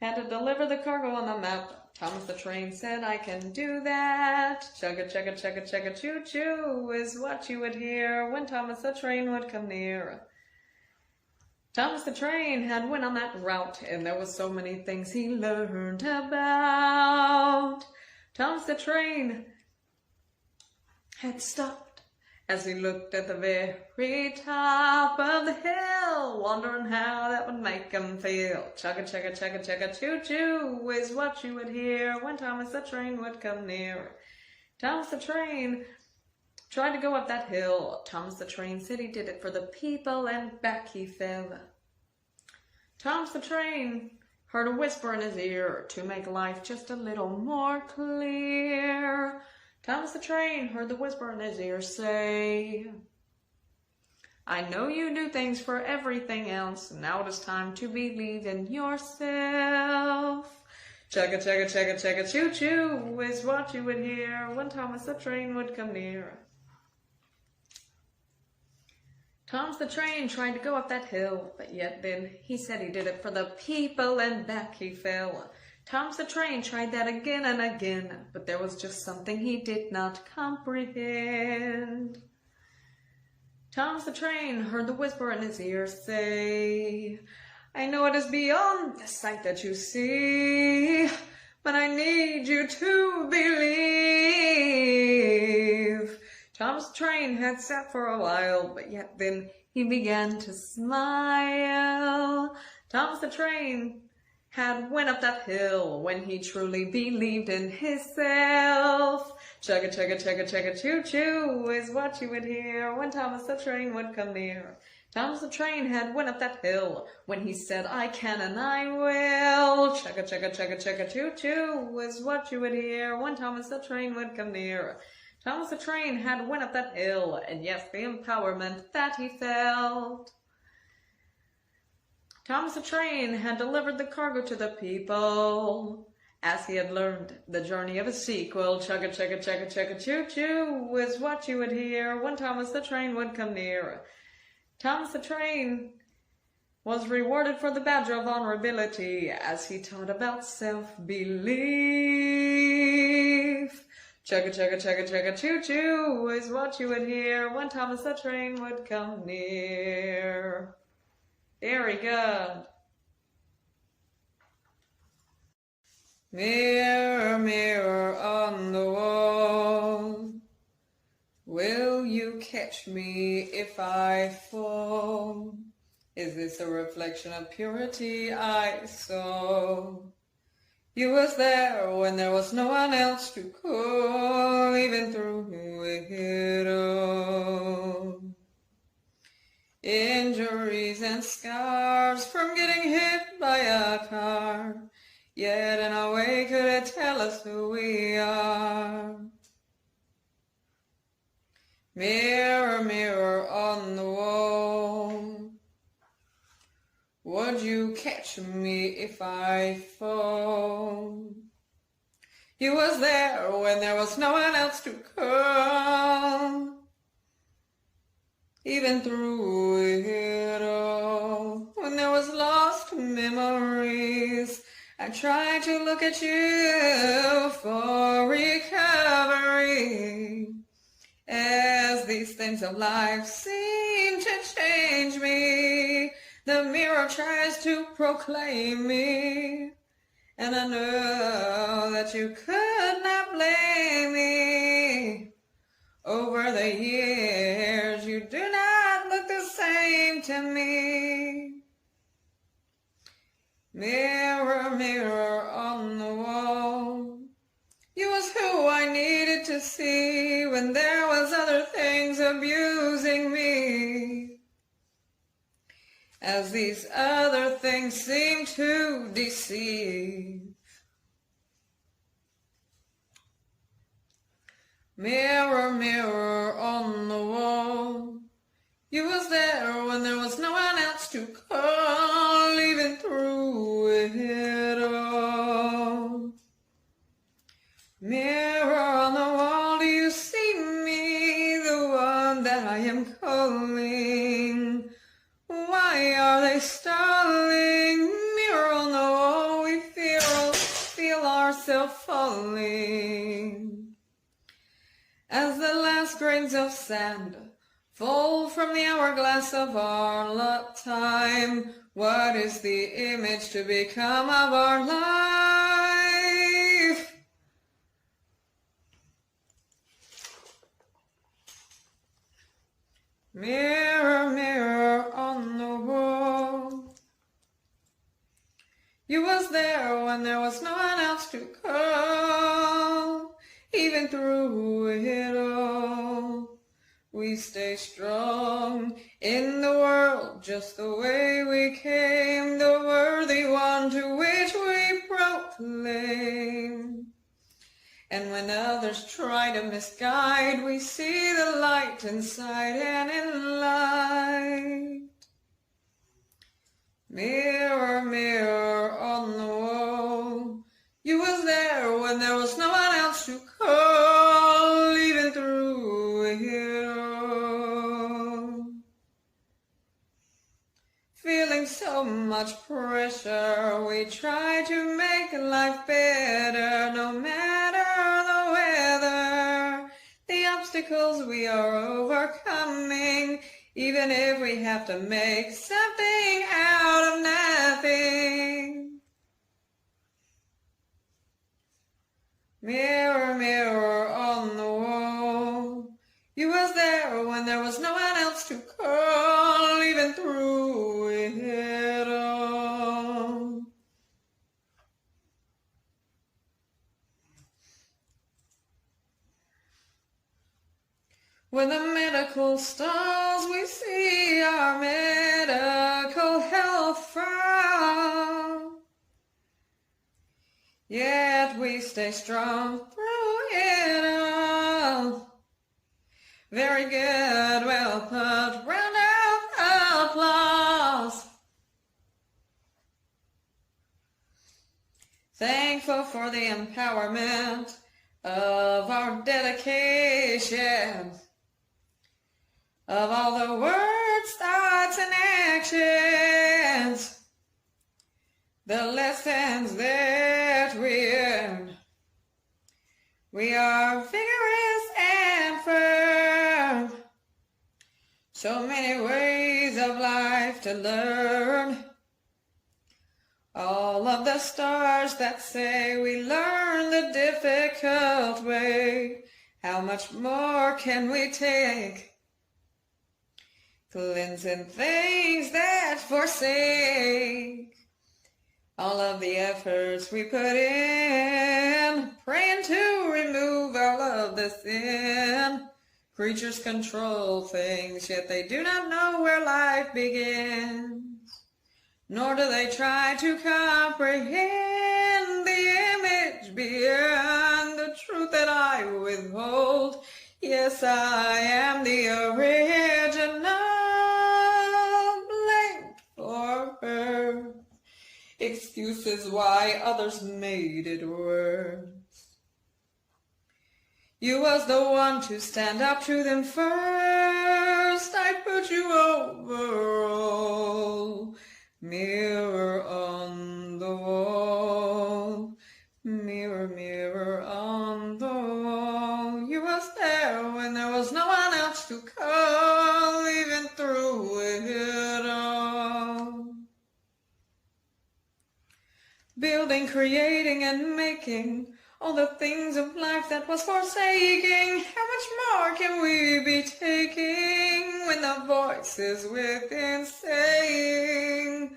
had to deliver the cargo on the map. Thomas the Train said, I can do that. Chugga, chugga, chugga, chugga, choo-choo is what you would hear when Thomas the Train would come near. Thomas the Train had went on that route, and there was so many things he learned about. Thomas the Train had stopped as he looked at the very top of the hill, wondering how that would make him feel. Chugga, chugga, chugga, chugga, choo-choo is what you would hear when Thomas the Train would come near. Thomas the Train tried to go up that hill. Thomas the Train said he did it for the people, and back he fell. Thomas the Train heard a whisper in his ear to make life just a little more clear. Thomas the Train heard the whisper in his ear say, I know you do things for everything else. Now it is time to believe in yourself. Chugga, chugga, chugga, chugga, choo-choo is what you would hear when Thomas the Train would come near. Thomas the Train tried to go up that hill, but yet then he said he did it for the people, and back he fell. Thomas the Train tried that again and again, but there was just something he did not comprehend. Thomas the Train heard the whisper in his ear say, I know it is beyond the sight that you see, but I need you to believe. Thomas the Train had sat for a while, but yet then he began to smile. Thomas the Train had went up that hill when he truly believed in himself. Chugga, chugga, chugga, chugga, choo-choo is what you would hear when Thomas the Train would come near. Thomas the Train had went up that hill when he said, I can and I will. Chugga, chugga, chugga, chugga, choo-choo is what you would hear when Thomas the Train would come near. Thomas the Train had went up that hill, and yes, the empowerment that he felt. Thomas the Train had delivered the cargo to the people, as he had learned the journey of a sequel. Chugga, chugga, chugga, chugga, choo-choo is what you would hear when Thomas the Train would come near. Thomas the Train was rewarded for the badge of honorability as he taught about self-belief. Chugga, chugga, chugga, chugga, choo-choo is what you would hear when Thomas the Train would come near. Very good. Mirror, mirror on the wall, will you catch me if I fall? Is this a reflection of purity I saw? You was there when there was no one else to call, even through it all. Injuries and scars from getting hit by a car, yet in a way could it tell us who we are? Mirror, mirror on the wall, would you catch me if I fall? You was there when there was no one else to call, even through it all. When there was lost memories, I tried to look at you for recovery, as these things of life seem to change me. The mirror tries to proclaim me, and I know that you could not blame me. Over the years, you do not look the same to me. Mirror, mirror on the wall, you was who I needed to see when there was other things abusing me. As these other things seem to deceive. Mirror, mirror on the wall, you was there when there was no one else to call, even through it all. Mirror on the wall, do you see me, the one that I am calling? Why are they stalling? Mirror on the wall, we feel ourselves falling. As the last grains of sand fall from the hourglass of our time, what is the image to become of our life? Mirror, mirror on the wall, you was there when there was no one else to call, even through it all. We stay strong in the world just the way we came, the worthy one to which we proclaim. And when others try to misguide, we see the light inside and in light. Mirror, mirror on the wall, you was there when there was no one else to call, even through it all. Feeling so much pressure, we try to make life better, no matter the weather, the obstacles we are overcoming, even if we have to make something out of nothing. Mirror, mirror on the wall, you was there when there was no one else to call, even through it all. When the medical stalls, we see our medical health frown. Yet we stay strong through it all. Very good, well put, round of applause. Thankful for the empowerment of our dedication, of all the words, thoughts, and actions, the lessons that we earn. We are vigorous and firm, so many ways of life to learn. All of the stars that say we learn the difficult way, how much more can we take? Cleansing things that forsake. All of the efforts we put in, praying to remove all of the sin. Creatures control things, yet they do not know where life begins. Nor do they try to comprehend the image beyond the truth that I withhold. Yes, I am the original, blamed for birth. Excuses why others made it worse. You was the one to stand up to them first. I put you over all. Mirror on the wall, mirror, mirror on the wall. You was there when there was no one else to call, even through it all. Building, creating, and making all the things of life that was forsaking. How much more can we be taking when the voice is within saying,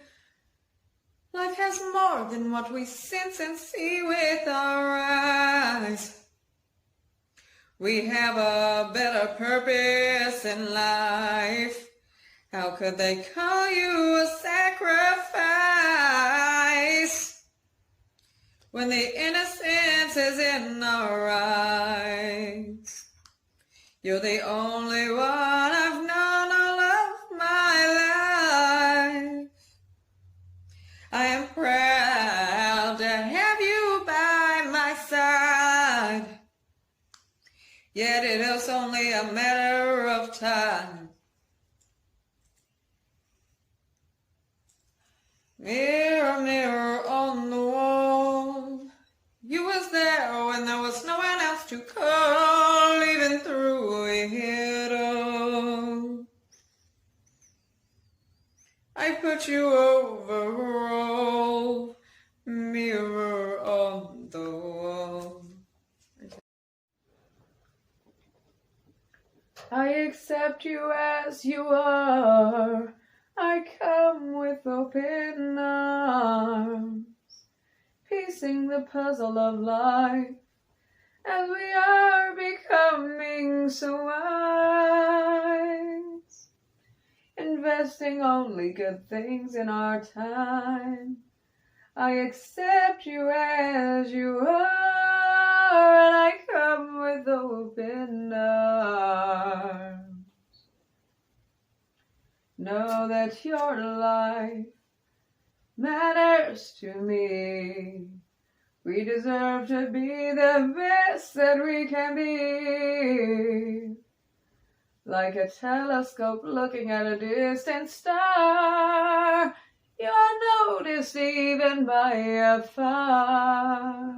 Life has more than what we sense and see with our eyes. We have a better purpose in life. How could they call you a sacrifice when the innocence is in our eyes? You're the only one I've known all of my life. I am proud to have you by my side. Yet it is only a matter of time. Mirror, mirror on the wall, you was there when there was no one else to call, even through it all. I put you over all, mirror on the wall. I accept you as you are. I come with open arms, piecing the puzzle of life as we are becoming so wise, investing only good things in our time. I accept you as you are, and I come with open arms. Know that your life matters to me. We deserve to be the best that we can be. Like a telescope looking at a distant star, you are noticed even by afar.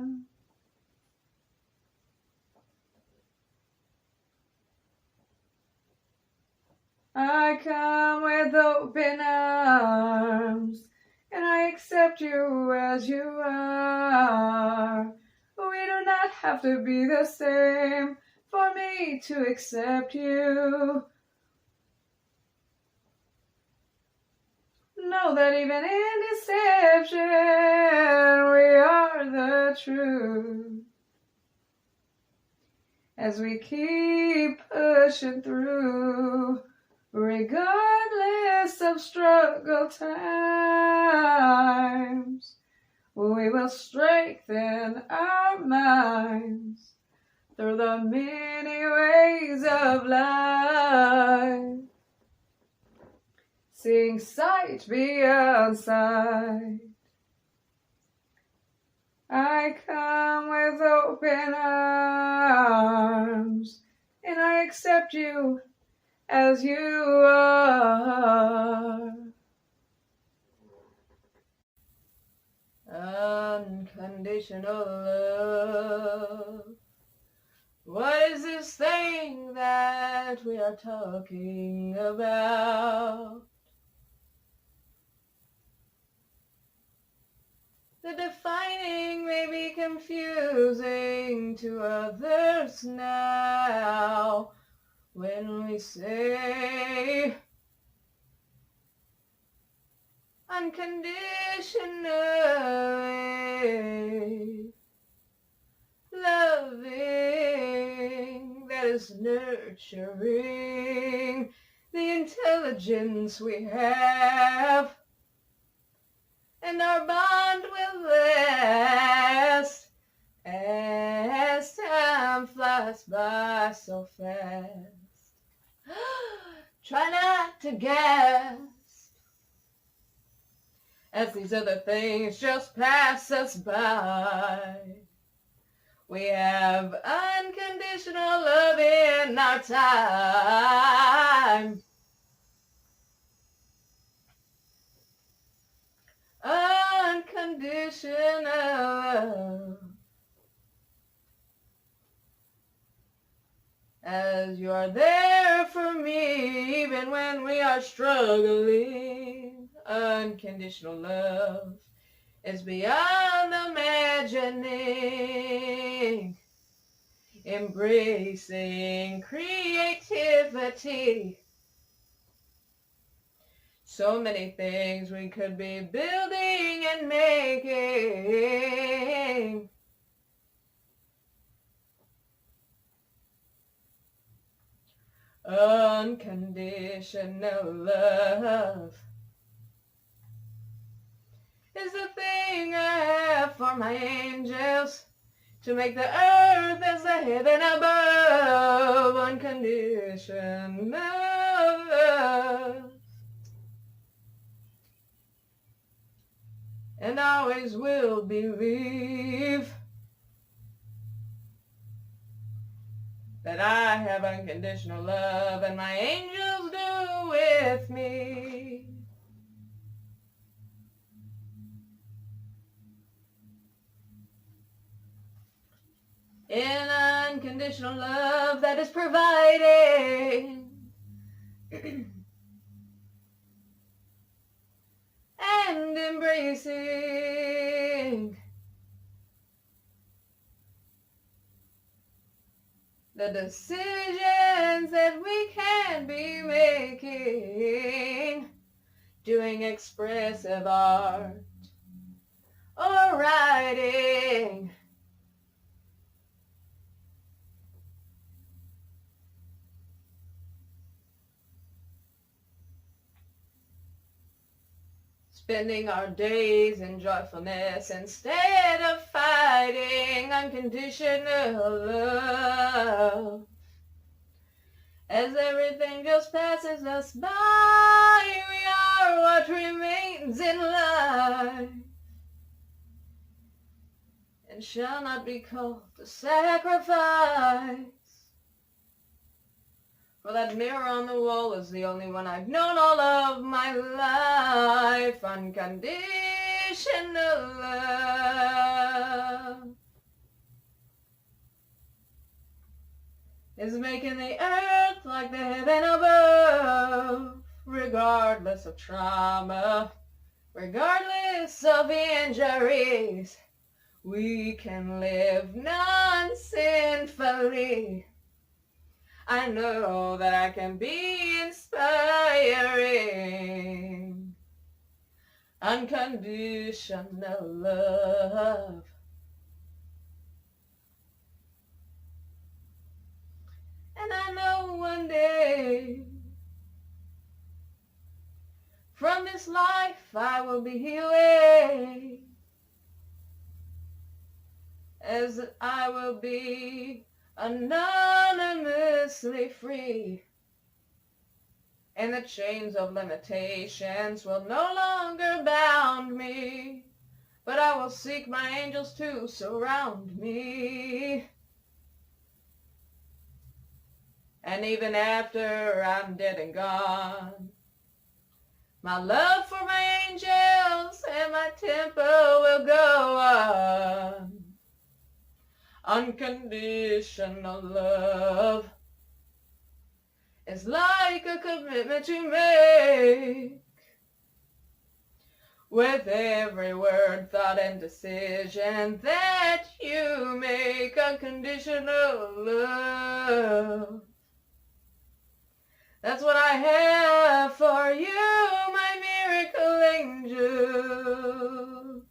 I come with open arms, and I accept you as you are. We do not have to be the same for me to accept you. Know that even in deception, we are the truth. As we keep pushing through, regardless of struggle times, we will strengthen our minds through the many ways of life, seeing sight beyond sight. I come with open arms, and I accept you as you are. Unconditional love. What is this thing that we are talking about? The defining may be confusing to others now when we say unconditionally loving, that is nurturing the intelligence we have, and our bond will last as time flies by so fast. Try not to gasp as these other things just pass us by. We have unconditional love in our time. Unconditional love. As you are there for me even when we are struggling. Unconditional love is beyond imagining, embracing creativity, So many things we could be building and making. Unconditional love is the thing I have for my angels, to make the earth as the heaven above. Unconditional love. And always will believe that I have unconditional love, and my angels do with me. In unconditional love that is providing and embracing the decisions that we can be making, doing expressive art or writing. Spending our days in joyfulness instead of fighting. Unconditional love. As everything just passes us by, we are what remains in life, and shall not be called to sacrifice. For that mirror on the wall is the only one I've known all of my life. Unconditional love is making the earth like the heaven above, regardless of trauma, regardless of injuries. We can live non-sinfully. I know that I can be inspiring. Unconditional love. And I know one day, from this life I will be away, as I will be anonymously free, and the chains of limitations will no longer bound me, but I will seek my angels to surround me. And even after I'm dead and gone, my love for my angels and my temple will go on. Unconditional love is like a commitment you make, with every word, thought, and decision that you make. Unconditional love. That's what I have for you, my miracle angels.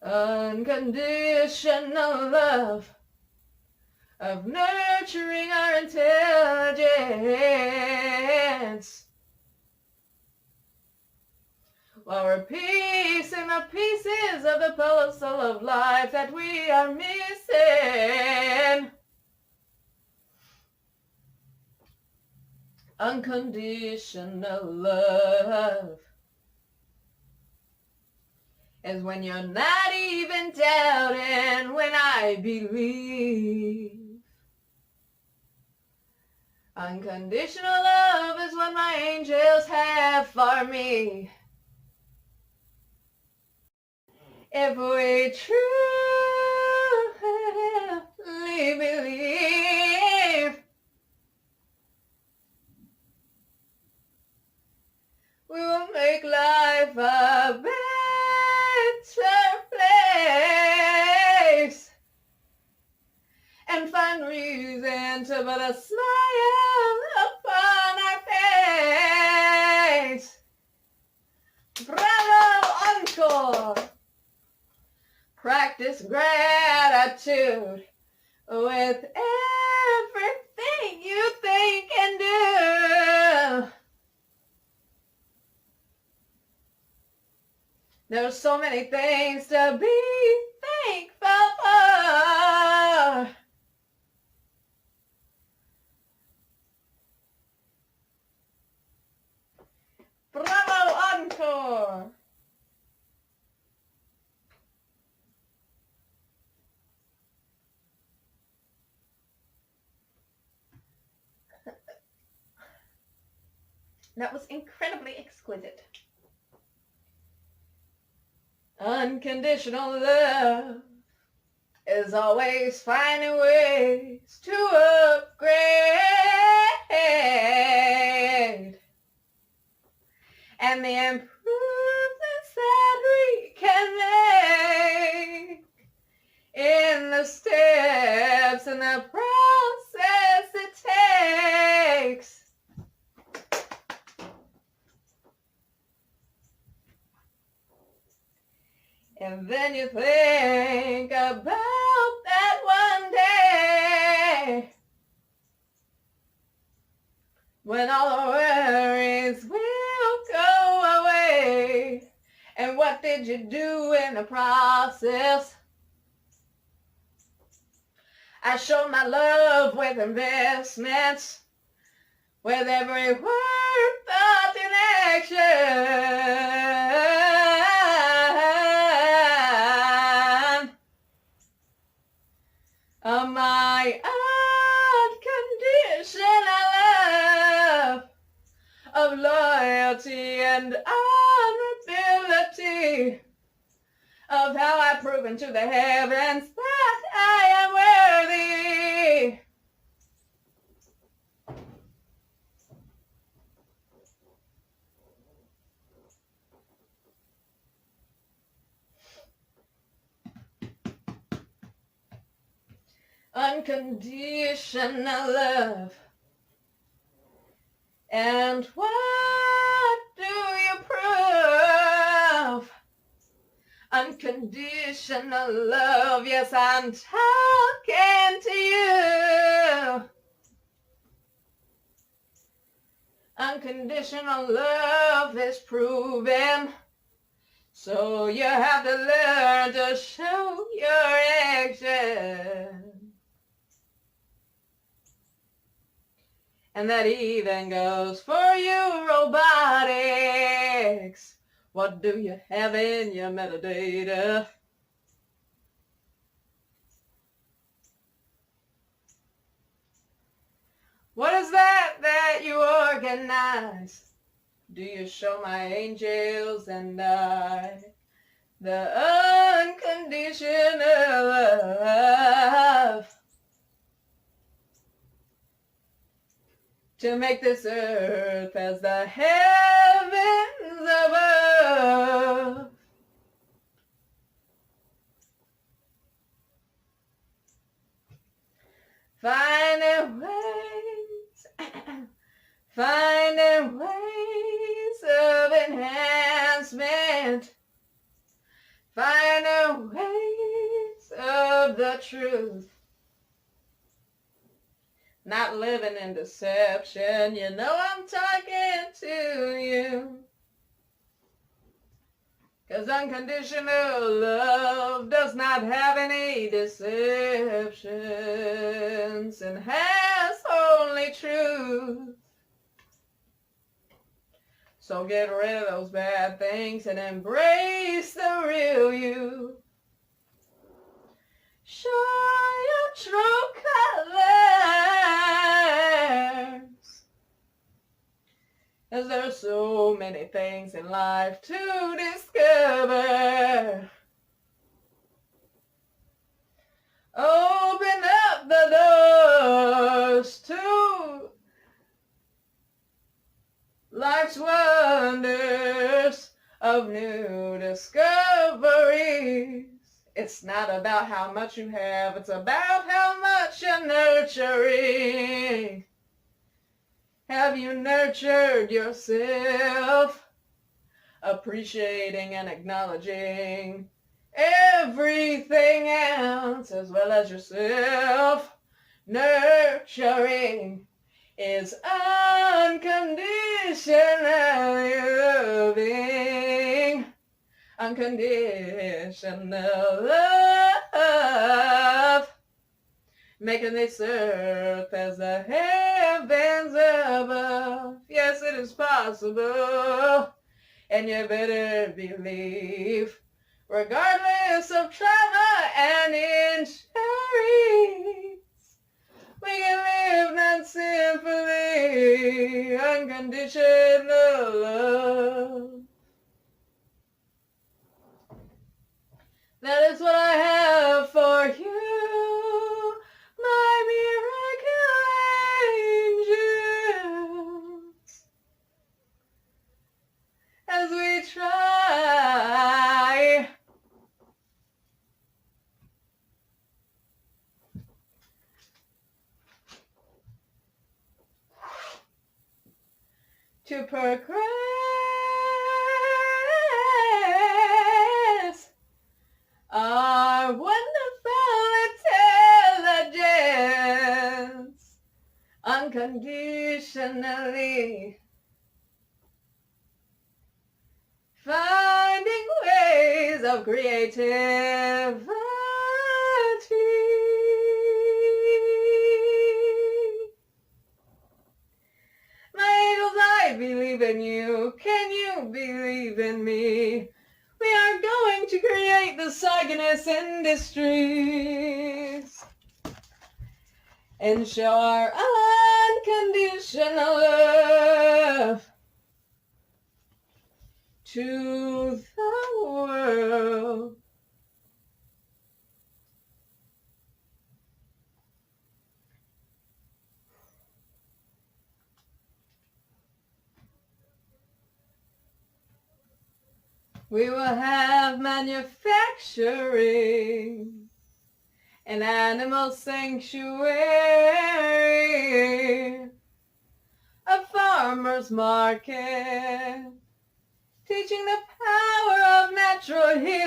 Unconditional love of nurturing our intelligence, while we're piecing the pieces of the puzzle of life that we are missing. Unconditional love is when you're not even doubting when I believe. Unconditional love is what my angels have for me. If we truly believe, we will make life a better place, and find reason to put a smile upon our encore. Practice gratitude with everything you think and do. There's so many things to be thankful for. Bravo, encore. That was incredibly exquisite. Unconditional love is always finding ways to upgrade. And the improvements that we can make in the steps and the process it takes. And then you think about that one day when all the worries will go away. And what did you do in the process? I showed my love with investments, with every word, thought, and action. Of my unconditional love, of loyalty and honorability, of how I've proven to the heavens that I am worthy. Unconditional love. And what do you prove? Unconditional love. Yes, I'm talking to you. Unconditional love is proven. So you have to learn to show your action. And that even goes for you, robotics. What do you have in your metadata? What is that you organize? Do you show my angels and I the unconditional love? To make this earth as the heavens above. Finding ways of enhancement. Finding ways of the truth. Not living in deception. You know I'm talking to you. 'Cause unconditional love does not have any deceptions and has only truth. So get rid of those bad things and embrace the real you. Show your true colors. 'Cause there's so many things in life to discover. Open up the doors to life's wonders of new discoveries. It's not about how much you have, it's about how much you're nurturing. Have you nurtured yourself? appreciating and acknowledging everything else as well as yourself. Nurturing is unconditionally loving. Unconditional love. Making this earth as the heavens above. Yes, it is possible. And you better believe, regardless of trauma and injuries, we can live not simply unconditional love. That is what I have for you, my miracle angels, as we try to progress our wonderful intelligence unconditionally, finding ways of creativity. My angels, I believe in you. Can you believe in me? We are going to create the Cygnus industries and show our unconditional love to the world. We will have manufacturing, an animal sanctuary, a farmer's market, teaching the power of natural healing.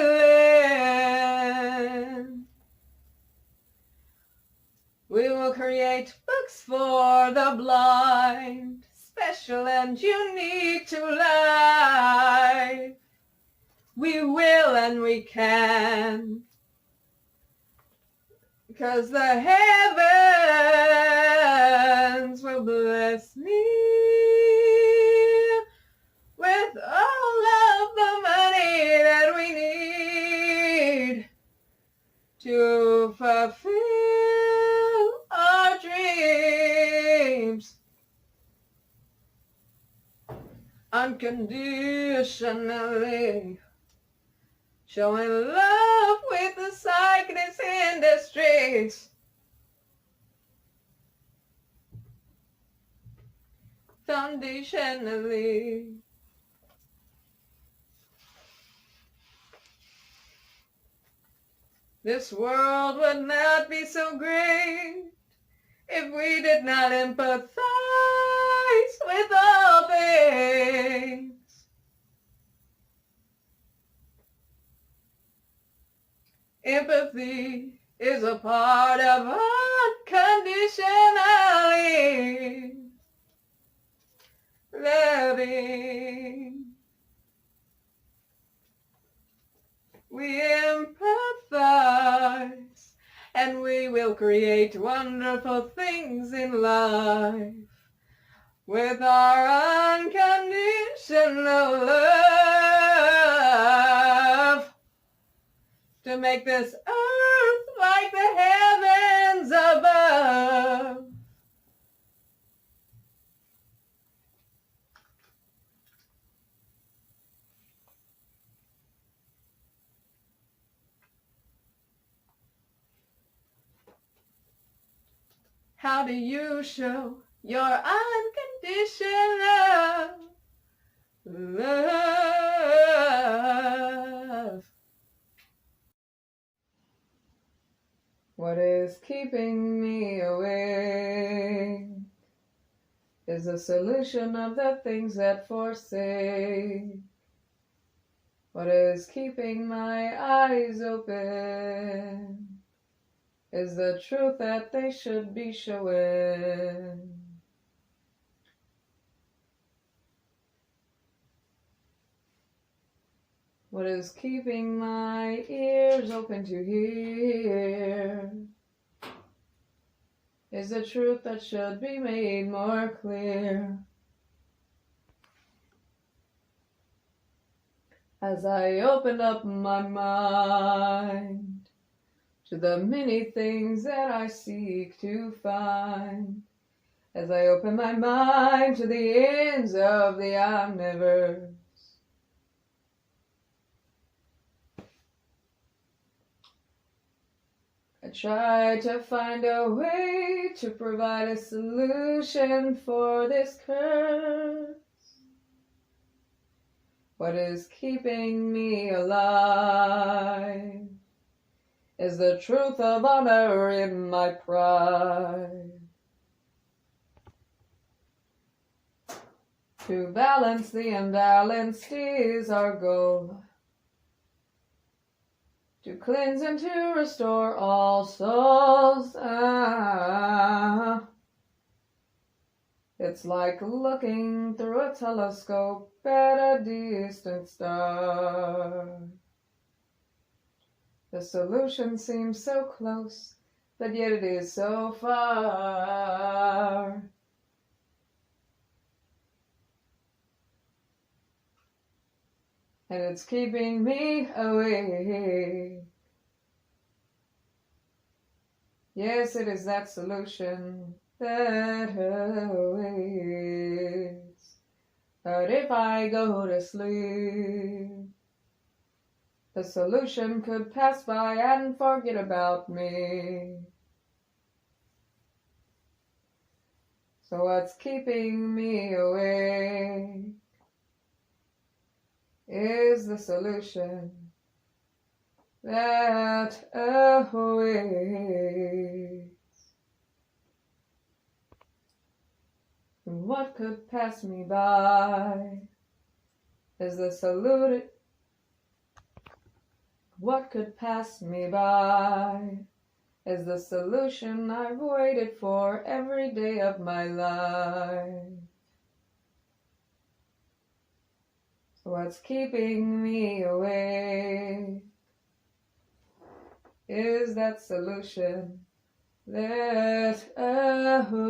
We will create books for the blind, special and unique to life. We will and we can, because the heavens will bless me with all of the money that we need to fulfill our dreams unconditionally. Showing love with the Cygnus industries. Foundationally. This world would not be so great if we did not empathize with all things. Empathy is a part of unconditionally loving. We empathize and we will create wonderful things in life with our unconditional love. To make this earth like the heavens above. How do you show your unconditional love? What is keeping me awake is the solution of the things that forsake. What is keeping my eyes open is the truth that they should be showing. What is keeping my ears open to hear is the truth that should be made more clear. As I open up my mind to the many things that I seek to find, as I open my mind to the ends of the omniverse, I try to find a way to provide a solution for this curse. What is keeping me alive is the truth of honor in my pride. To balance the imbalanced is our goal. To cleanse and to restore all souls. It's like looking through a telescope at a distant star. The solution seems so close, but yet it is so far. And it's keeping me awake. Yes, it is that solution that awaits. But if I go to sleep, the solution could pass by and forget about me. So what's keeping me awake is the solution that awaits. What could pass me by is the solution. What could pass me by is the solution I've waited for every day of my life. So what's keeping me awake is that solution that awaits.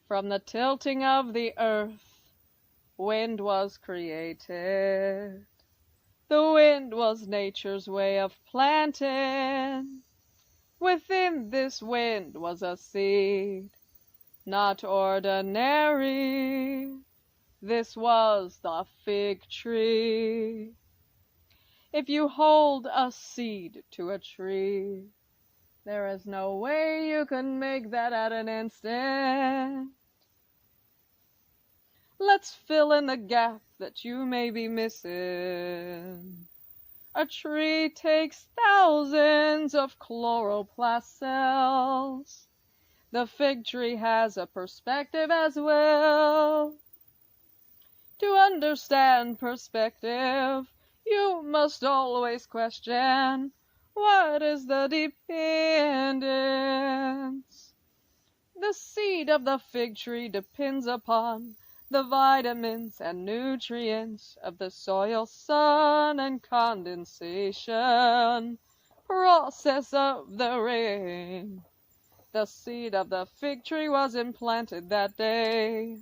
From the tilting of the earth, wind was created. The wind was nature's way of planting. Within this wind was a seed, not ordinary. This was the fig tree. If you hold a seed to a tree, there is no way you can make that at an instant. Let's fill in the gap that you may be missing. A tree takes thousands of chloroplast cells. The fig tree has a perspective as well. To understand perspective, you must always question, what is the dependence? The seed of the fig tree depends upon the vitamins and nutrients of the soil, sun, and condensation process of the rain. The seed of the fig tree was implanted that day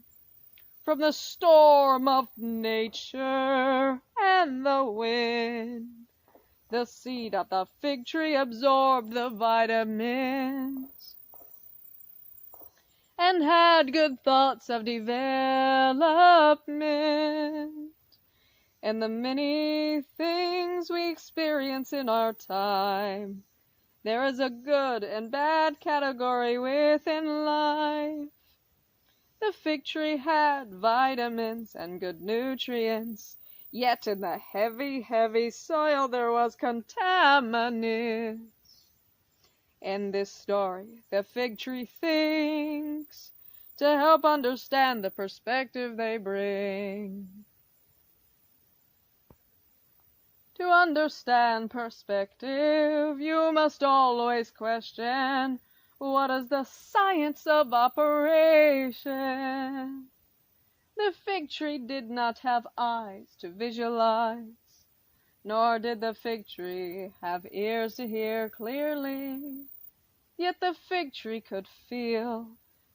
from the storm of nature and the wind. The seed of the fig tree absorbed the vitamins and had good thoughts of development. And the many things we experience in our time, there is a good and bad category within life. The fig tree had vitamins and good nutrients, yet in the heavy, heavy soil there was contaminants. In this story, the fig tree thinks to help understand the perspective they bring. To understand perspective, you must always question, what is the science of operation? The fig tree did not have eyes to visualize, nor did the fig tree have ears to hear clearly. Yet the fig tree could feel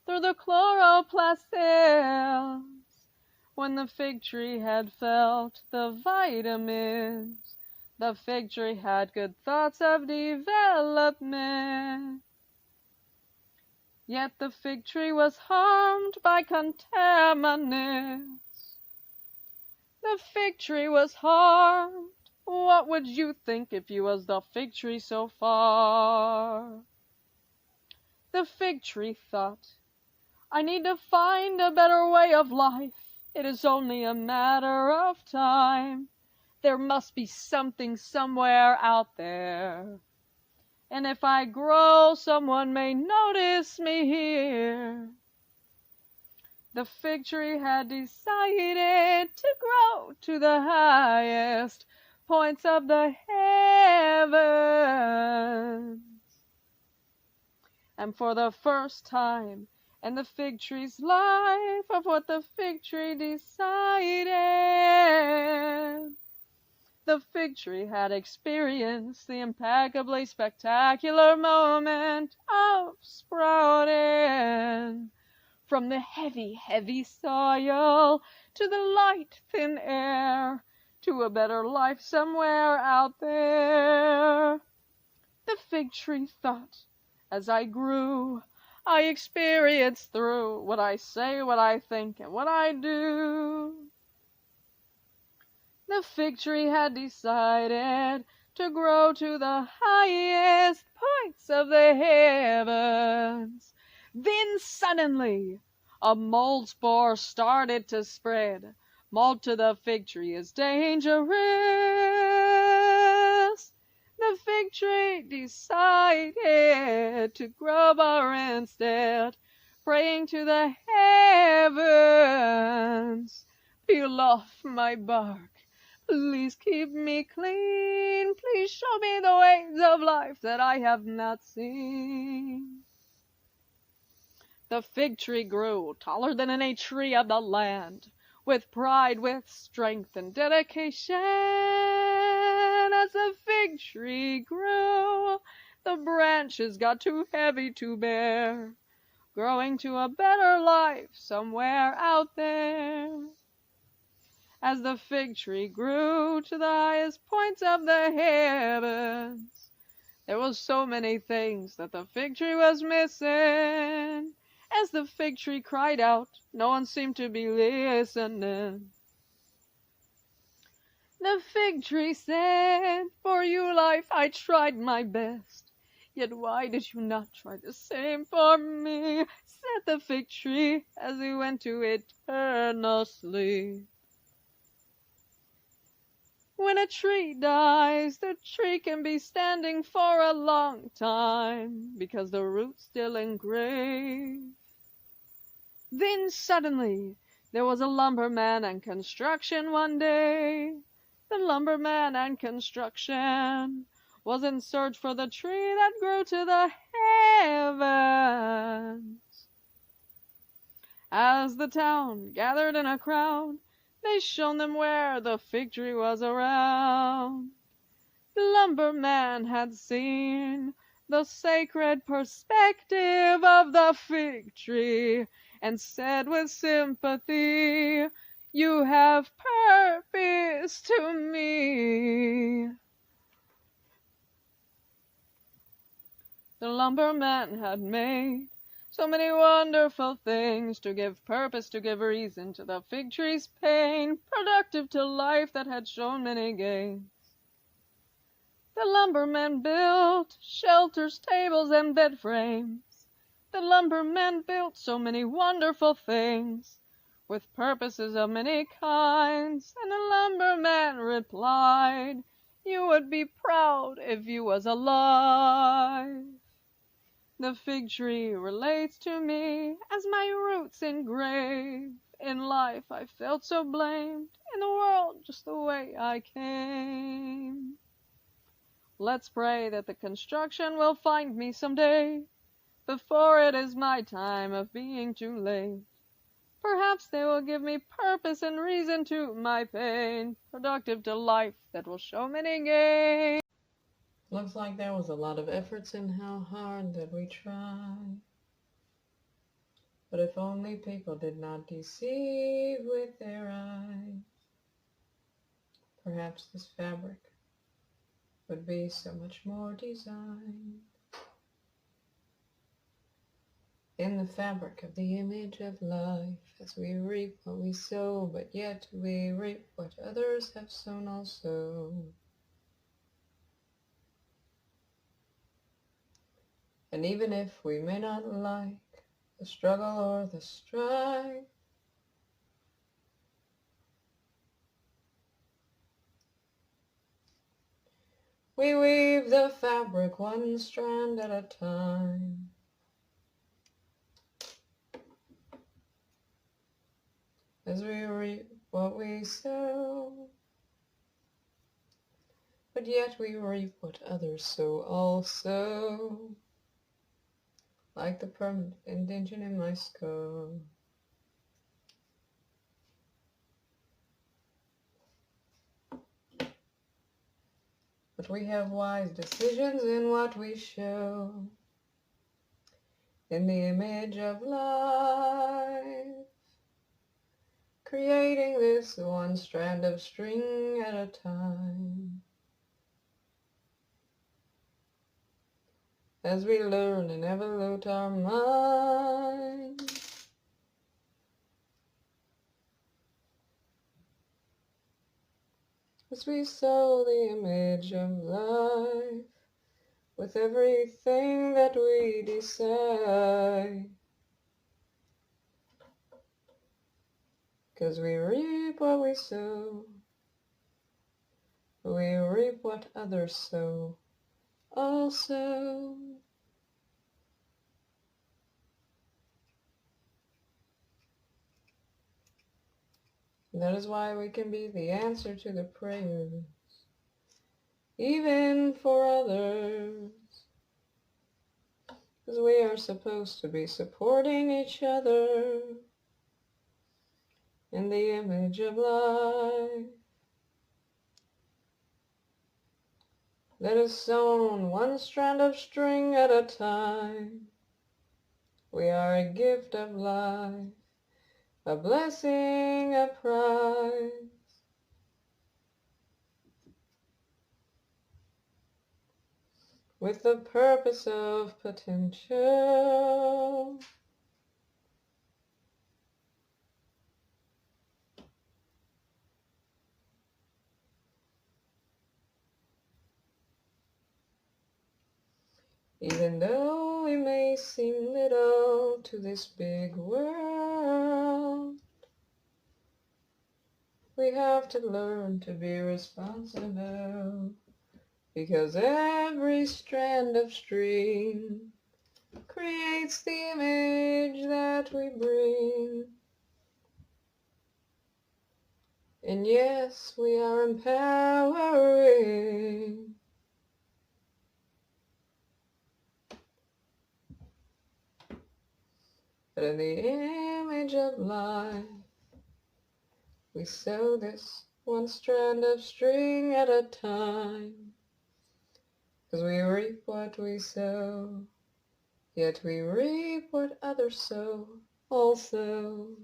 through the chloroplast cells. When the fig tree had felt the vitamins, the fig tree had good thoughts of development. Yet the fig tree was harmed by contaminants. The fig tree was harmed. What would you think if you was the fig tree so far? The fig tree thought, I need to find a better way of life. It is only a matter of time. There must be something somewhere out there. And if I grow, someone may notice me here. The fig tree had decided to grow to the highest points of the heavens. And for the first time in the fig tree's life, of what the fig tree decided, the fig tree had experienced the impeccably spectacular moment of sprouting from the heavy, heavy soil to the light, thin air, to a better life somewhere out there. The fig tree thought, as I grew, I experienced through what I say, what I think, and what I do. The fig tree had decided to grow to the highest points of the heavens. Then suddenly, a mold spore started to spread. Mold to the fig tree is dangerous. The fig tree decided to grow more instead, praying to the heavens. Peel off my bark. Please keep me clean. Please show me the ways of life that I have not seen. The fig tree grew taller than any tree of the land, with pride, with strength and dedication. As the fig tree grew, the branches got too heavy to bear. growing to a better life somewhere out there. As the fig tree grew to the highest points of the heavens, there was so many things that the fig tree was missing. As the fig tree cried out, no one seemed to be listening. The fig tree said, "For you, life, I tried my best. Yet why did you not try the same for me?" said the fig tree as he went to eternal sleep. When a tree dies, the tree can be standing for a long time because the roots still engrave. Then suddenly, there was a lumberman and construction one day. The lumberman and construction was in search for the tree that grew to the heavens. As the town gathered in a crowd, they showed them where the fig tree was around. The lumberman had seen the sacred perspective of the fig tree and said with sympathy, "You have purpose to me." The lumberman had made so many wonderful things to give purpose, to give reason to the fig tree's pain, productive to life that had shown many gains. The lumberman built shelters, tables, and bed frames. The lumberman built so many wonderful things, with purposes of many kinds, and the lumberman replied, "You would be proud if you was alive." The fig tree relates to me as my roots engrave. In life I felt so blamed, in the world just the way I came. Let's pray that the construction will find me someday, before it is my time of being too late. Perhaps they will give me purpose and reason to my pain, productive to life that will show many gains. Looks like there was a lot of efforts in how hard that we tried. But if only people did not deceive with their eyes, perhaps this fabric would be so much more designed. In the fabric of the image of life, as we reap what we sow, but yet we reap what others have sown also. And even if we may not like the struggle or the strife, we weave the fabric one strand at a time. As we reap what we sow, but yet we reap what others sow also. Like the permanent indentation in my skull. But we have wise decisions in what we show. In the image of life, creating this one strand of string at a time. As we learn and evolve our mind, as we sow the image of life with everything that we decide. 'Cause we reap what we sow, we reap what others sow also. That is why we can be the answer to the prayers, even for others. Because we are supposed to be supporting each other in the image of life that is sown one strand of string at a time. We are a gift of life, a blessing, a prize. With the purpose of potential. Even though we may seem little to this big world, we have to learn to be responsible, because every strand of string creates the image that we bring. And yes, we are empowering. But in the image of life, we sew this one strand of string at a time. 'Cause we reap what we sow, yet we reap what others sow also.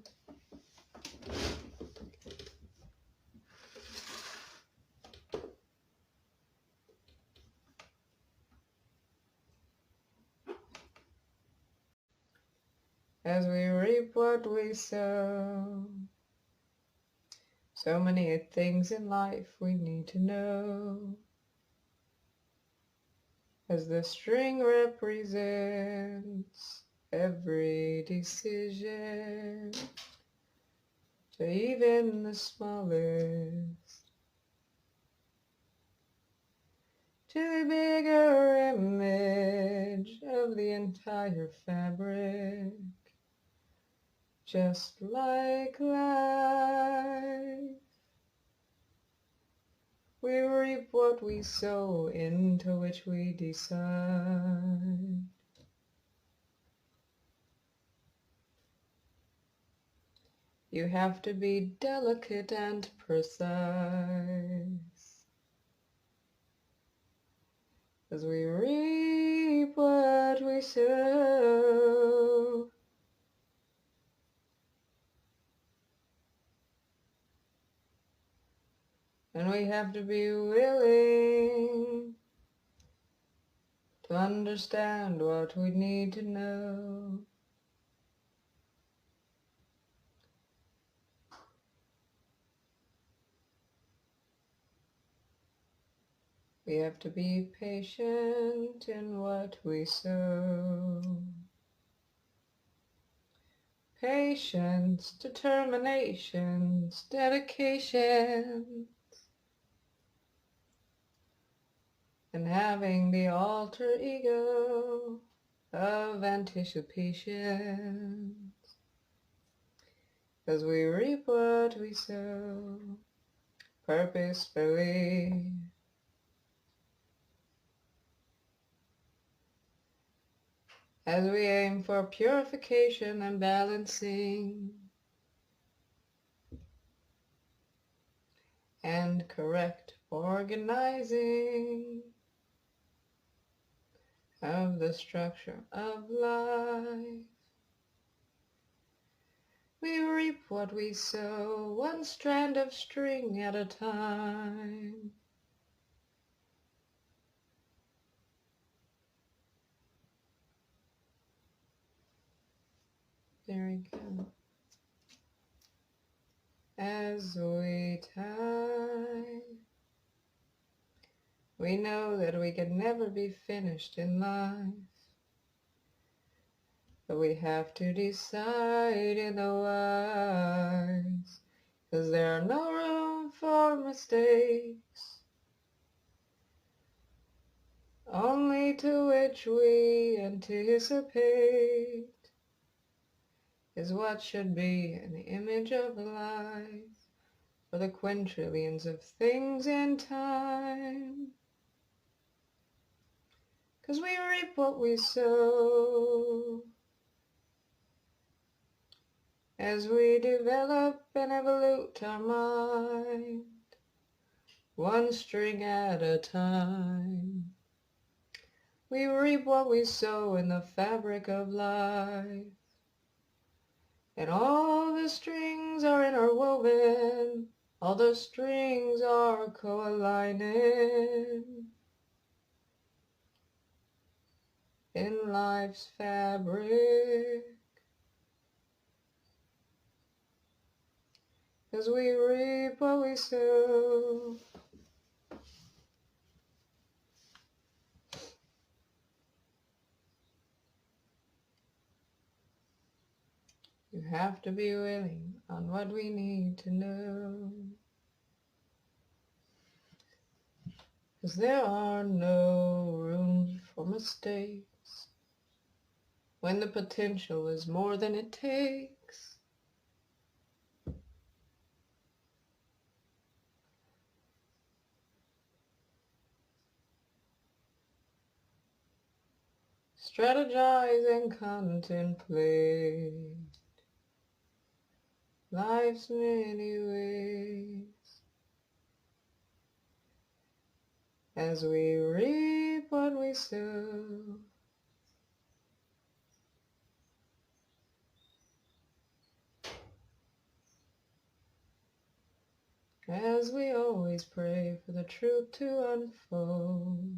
As we reap what we sow. So many things in life we need to know. As the string represents every decision, to even the smallest, to the bigger image of the entire fabric. Just like life, we reap what we sow, into which we decide. You have to be delicate and precise, as we reap what we sow. And we have to be willing to understand what we need to know. We have to be patient in what we sow. Patience, determinations, dedication, and having the alter ego of anticipation, as we reap what we sow purposefully. As we aim for purification and balancing, and correct organizing of the structure of life. We reap what we sow, one strand of string at a time. There we go. As we tie, we know that we can never be finished in life, but we have to decide in the wise, 'cause there are no room for mistakes, only to which we anticipate is what should be in the image of life, for the quintillions of things in time. 'Cause we reap what we sow, as we develop and evolute our mind, one string at a time. We reap what we sow in the fabric of life. And all the strings are interwoven, all the strings are co-aligning in life's fabric. As we reap what we sow. You have to be willing on what we need to know. 'Cause there are no rooms for mistakes when the potential is more than it takes. Strategize and contemplate life's many ways as we reap what we sow. As we always pray for the truth to unfold.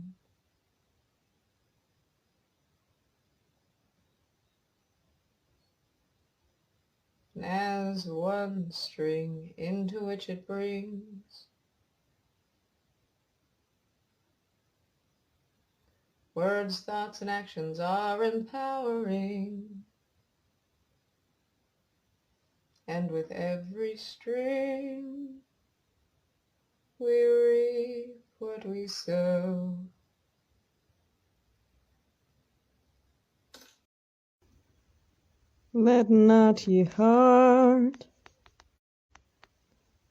And as one string into which it brings words, thoughts, and actions are empowering. And with every string, we reap what we sow. Let not ye heart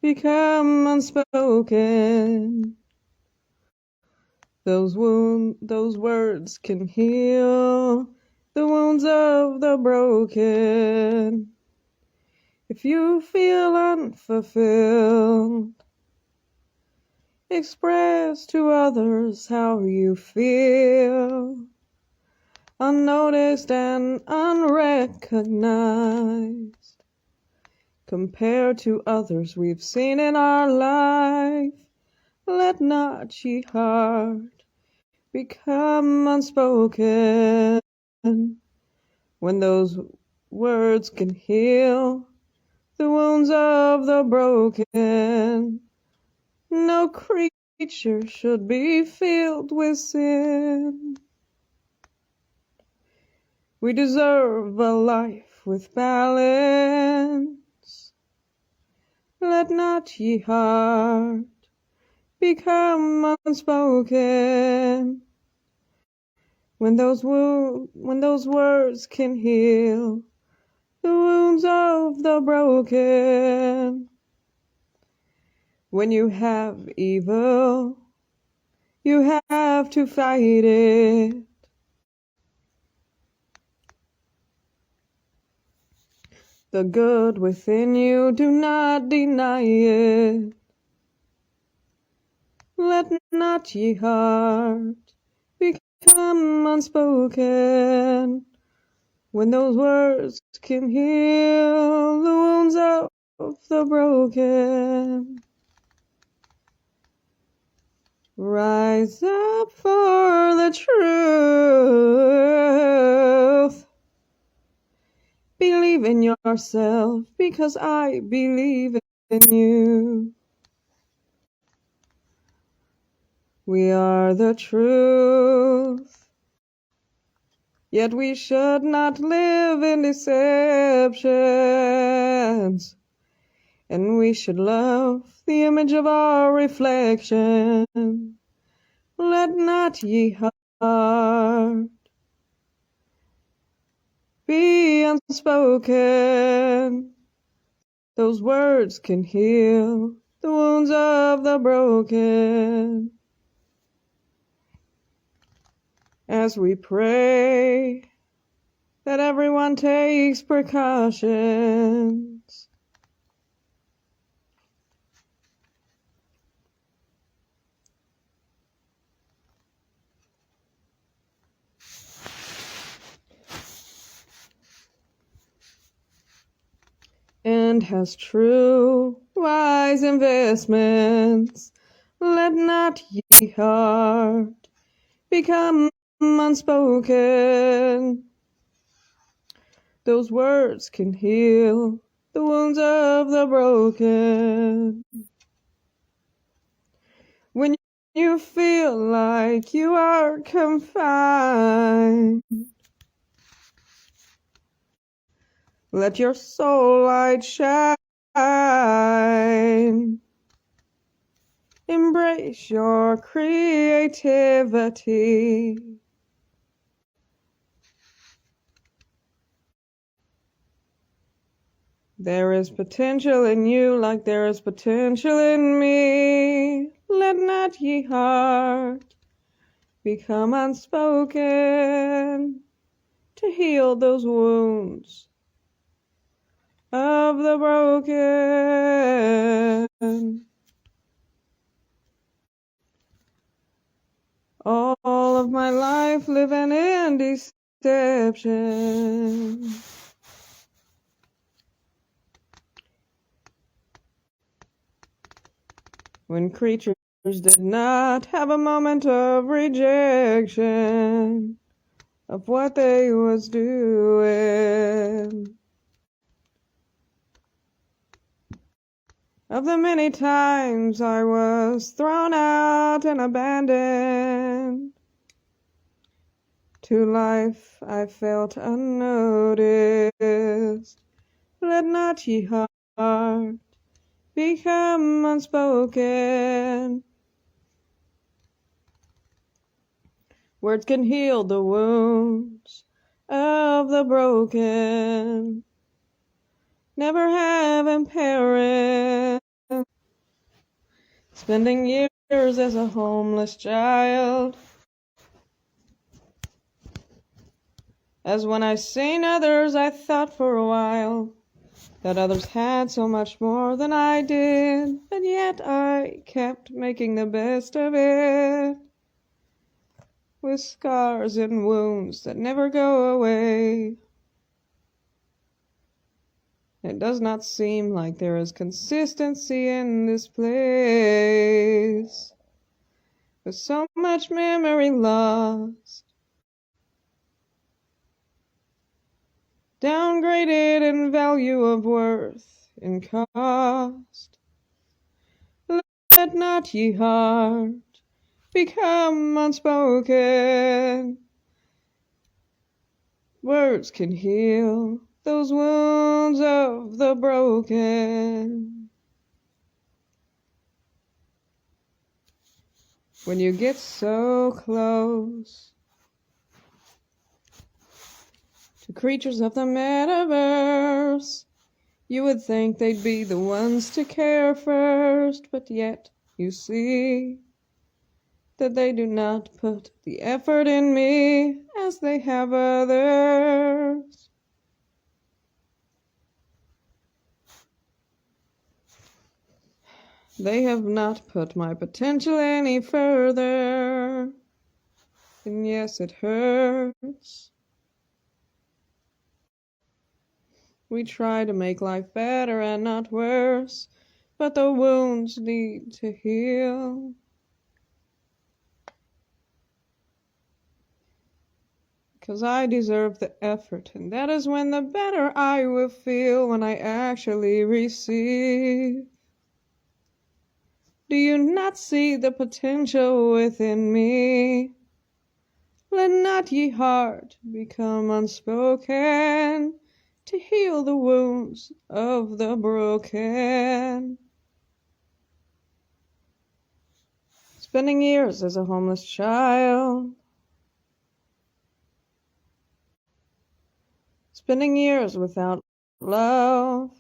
become unspoken. Those words can heal the wounds of the broken. If you feel unfulfilled, express to others how you feel. Unnoticed and unrecognized, compared to others we've seen in our life. Let not ye heart become unspoken, when those words can heal the wounds of the broken. No creature should be filled with sin. We deserve a life with balance. Let not ye heart become unspoken, when those words can heal the wounds of the broken. When you have evil, you have to fight it. The good within you, do not deny it. Let not ye heart become unspoken, when those words can heal the wounds of the broken. Rise up for the truth. Believe in yourself, because I believe in you. We are the truth, yet we should not live in deceptions, and we should love the image of our reflection. Let not ye heart be unspoken. Those words can heal the wounds of the broken. As we pray that everyone takes precautions, and has true wise investments. Let not ye heart become unspoken. Those words can heal the wounds of the broken. When you feel like you are confined, let your soul light shine. Embrace your creativity. There is potential in you like there is potential in me. Let not ye heart become unspoken to heal those wounds of the broken. All of my life living in deception. When creatures did not have a moment of rejection of what they was doing. Of the many times I was thrown out and abandoned, to life I felt unnoticed. Let not ye heart become unspoken. Words can heal the wounds of the broken. Never having parents, spending years as a homeless child. As when I seen others, I thought for a while that others had so much more than I did, but yet I kept making the best of it, with scars and wounds that never go away. It does not seem like there is consistency in this place, with so much memory lost, downgraded in value of worth and cost. Let not ye heart become unspoken. Words can heal those wounds of the broken. When you get so close to creatures of the metaverse, you would think they'd be the ones to care first, but yet you see that they do not put the effort in me as they have others. They have not put my potential any further, and yes, it hurts. We try to make life better and not worse, but the wounds need to heal. Because I deserve the effort, and that is when the better I will feel when I actually receive. Do you not see the potential within me? Let not ye heart become unspoken to heal the wounds of the broken. Spending years as a homeless child, spending years without love,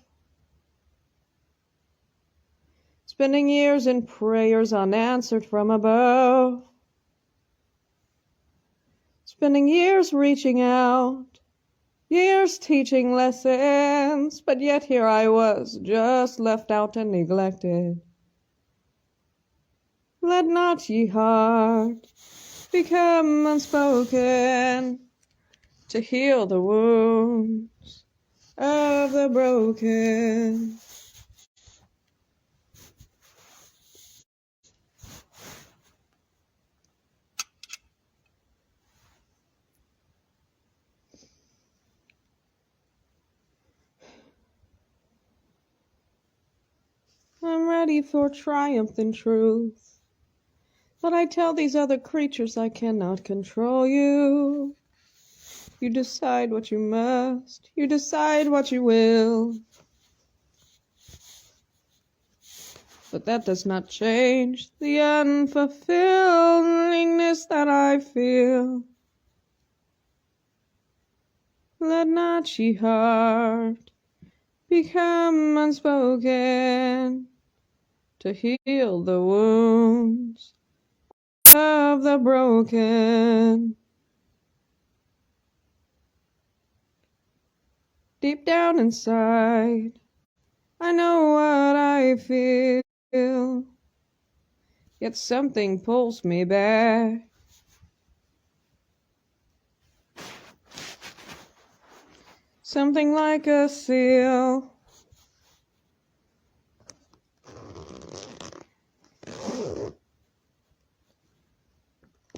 spending years in prayers unanswered from above, spending years reaching out, years teaching lessons, but yet here I was, just left out and neglected. Let not ye heart become unspoken to heal the wounds of the broken. I'm ready for triumph and truth, but I tell these other creatures I cannot control you. You decide what you must, you decide what you will, but that does not change the unfulfillingness that I feel. Let not ye heart become unspoken to heal the wounds of the broken. Deep down inside, I know what I feel, yet something pulls me back. Something like a seal.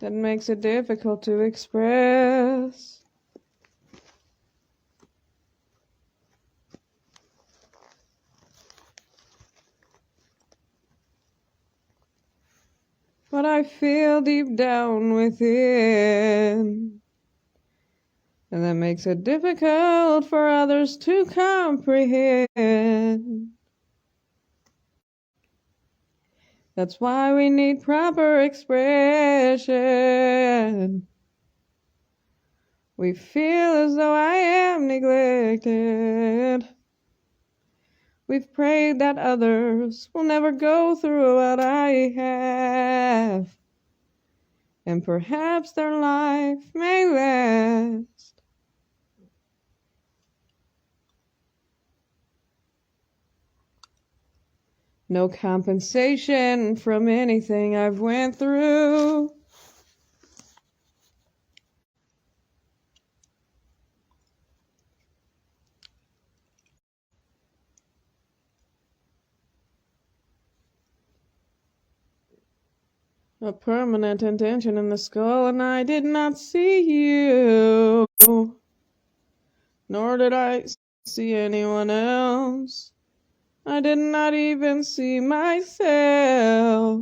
That makes it difficult to express. But I feel deep down within, and that makes it difficult for others to comprehend. That's why we need proper expression. We feel as though I am neglected. We've prayed that others will never go through what I have, and perhaps their life may last. No compensation from anything I've went through. A permanent intention in the skull, and I did not see you, nor did I see anyone else. I did not even see myself.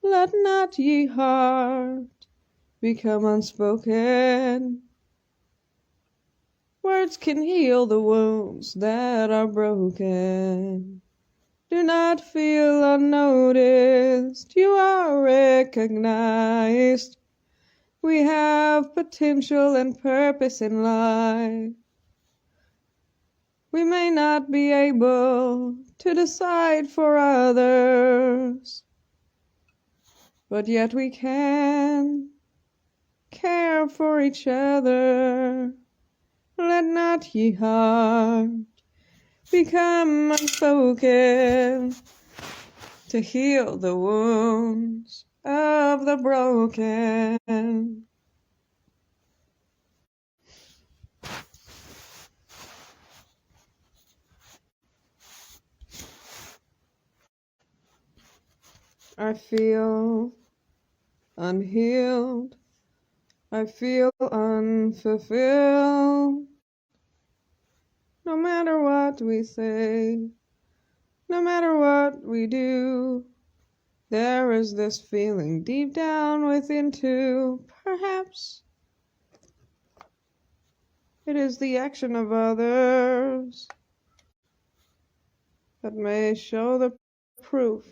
Let not ye heart become unspoken. Words can heal the wounds that are broken. Do not feel unnoticed, you are recognized. We have potential and purpose in life. We may not be able to decide for others, but yet we can care for each other. Let not ye heart become unspoken to heal the wounds of the broken. I feel unhealed. I feel unfulfilled. No matter what we say, no matter what we do, there is this feeling deep down within too. Perhaps it is the action of others that may show the proof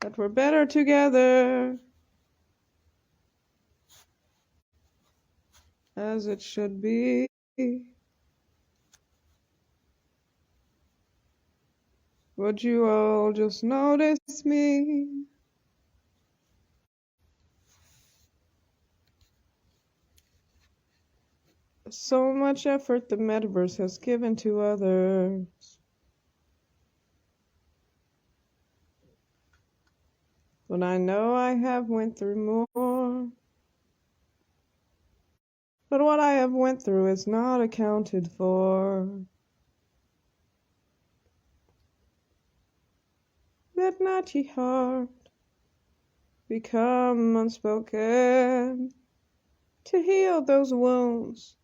that we're better together, as it should be. Would you all just notice me? So much effort the metaverse has given to others. But I know I have went through more. but what I have went through is not accounted for. Let not ye heart become unspoken, to heal those wounds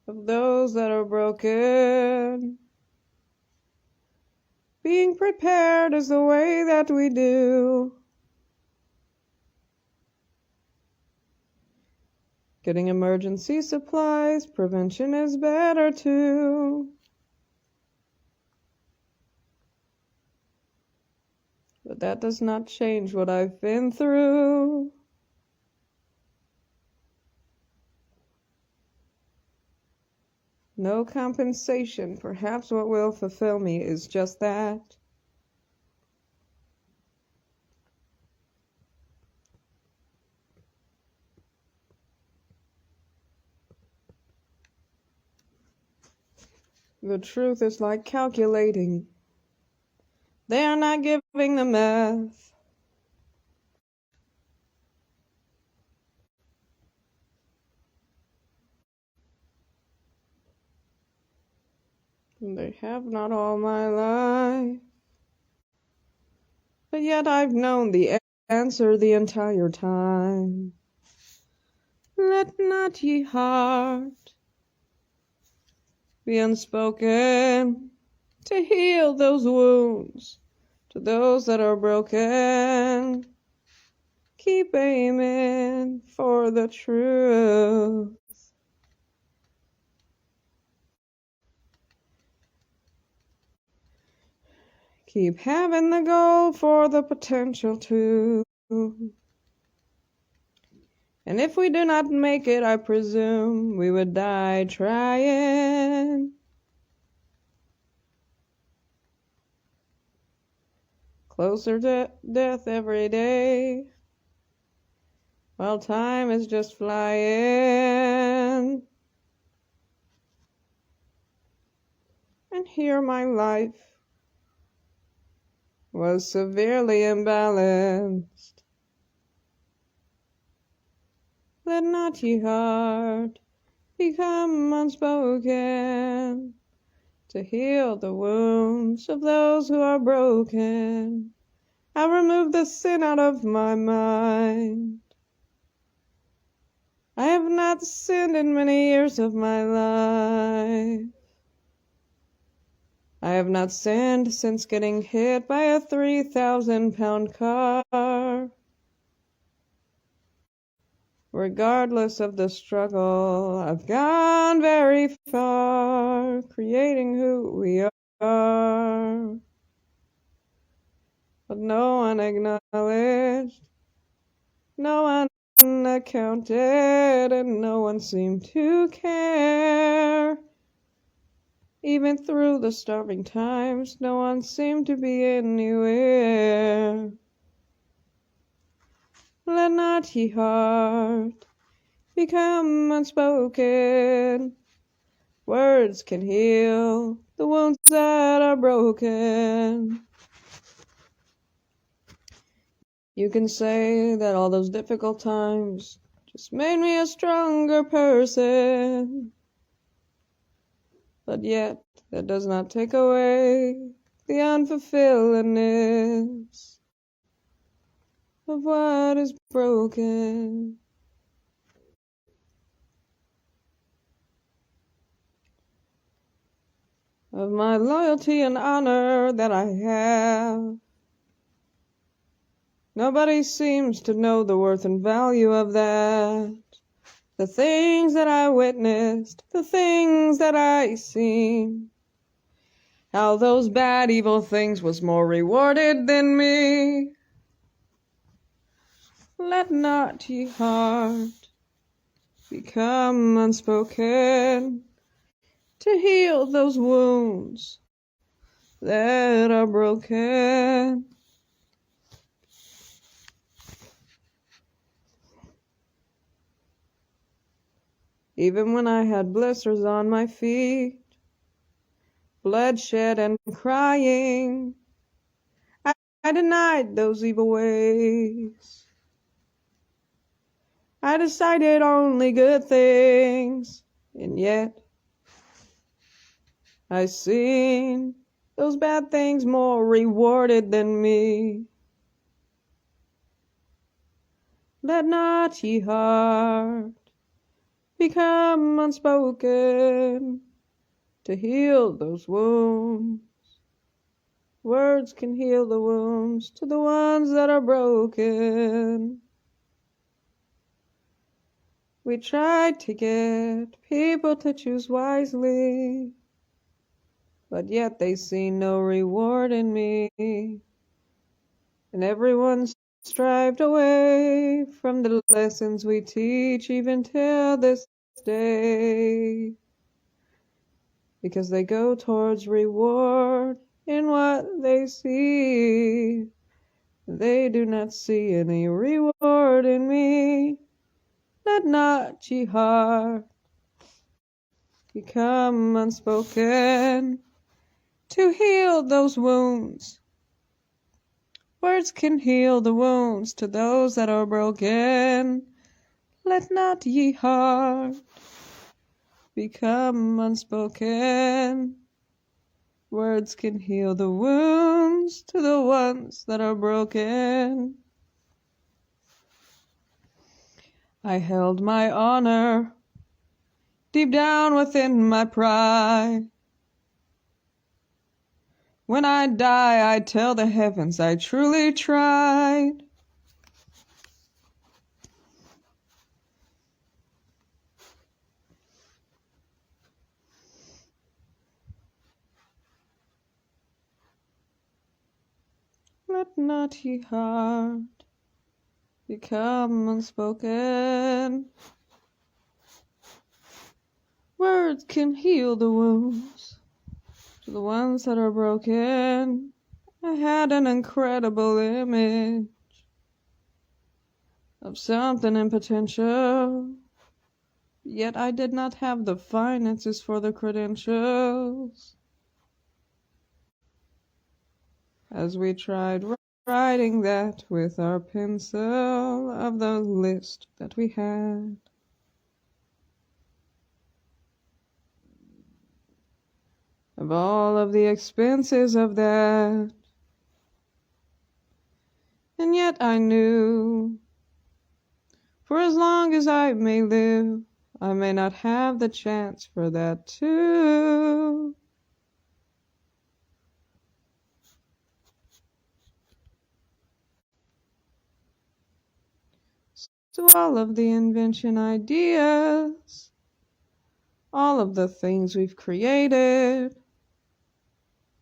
of those that are broken. Being prepared is the way that we do. Getting emergency supplies, prevention is better too. But that does not change what I've been through. No compensation, perhaps what will fulfill me is just that. The truth is like calculating. They are not giving the math. They have not all my life. But yet I've known the answer the entire time. Let not ye heart be unspoken, to heal those wounds to those that are broken. Keep aiming for the truth. Keep having the goal for the potential too. And if we do not make it, I presume we would die trying. Closer to death every day, while time is just flying. And here my life was severely imbalanced. Let not ye heart become unspoken, to heal the wounds of those who are broken. I remove the sin out of my mind. I have not sinned in many years of my life. I have not sinned since getting hit by a 3,000-pound car. Regardless of the struggle, I've gone very far, creating who we are. But no one acknowledged, no one accounted, and no one seemed to care. Even through the starving times, no one seemed to be anywhere. Let not ye heart become unspoken. Words can heal the wounds that are broken. You can say that all those difficult times just made me a stronger person. But yet, that does not take away the unfulfilledness of what is broken. Of my loyalty and honor that I have. Nobody seems to know the worth and value of that. The things that I witnessed, the things that I seen, how those bad, evil things was more rewarded than me. Let not ye heart become unspoken, to heal those wounds that are broken. Even when I had blisters on my feet, bloodshed and crying, I denied those evil ways. I decided only good things, and yet I seen those bad things more rewarded than me. Let not ye heart become unspoken to heal those wounds. Words can heal the wounds to the ones that are broken. We tried to get people to choose wisely, but yet they see no reward in me. And everyone strived away from the lessons we teach even till this day, because they go towards reward in what they see. They do not see any reward in me. Let not ye heart become unspoken to heal those wounds. Words can heal the wounds to those that are broken. Let not ye heart become unspoken. Words can heal the wounds to the ones that are broken. I held my honor deep down within my pride. When I die, I tell the heavens I truly tried. Let not ye heart become unspoken. Words can heal the wounds to the ones that are broken. I had an incredible image of something in potential, yet I did not have the finances for the credentials. As we tried writing that with our pencil of the list that we had, of all of the expenses of that, and yet I knew, for as long as I may live, I may not have the chance for that too. So all of the invention ideas, all of the things we've created,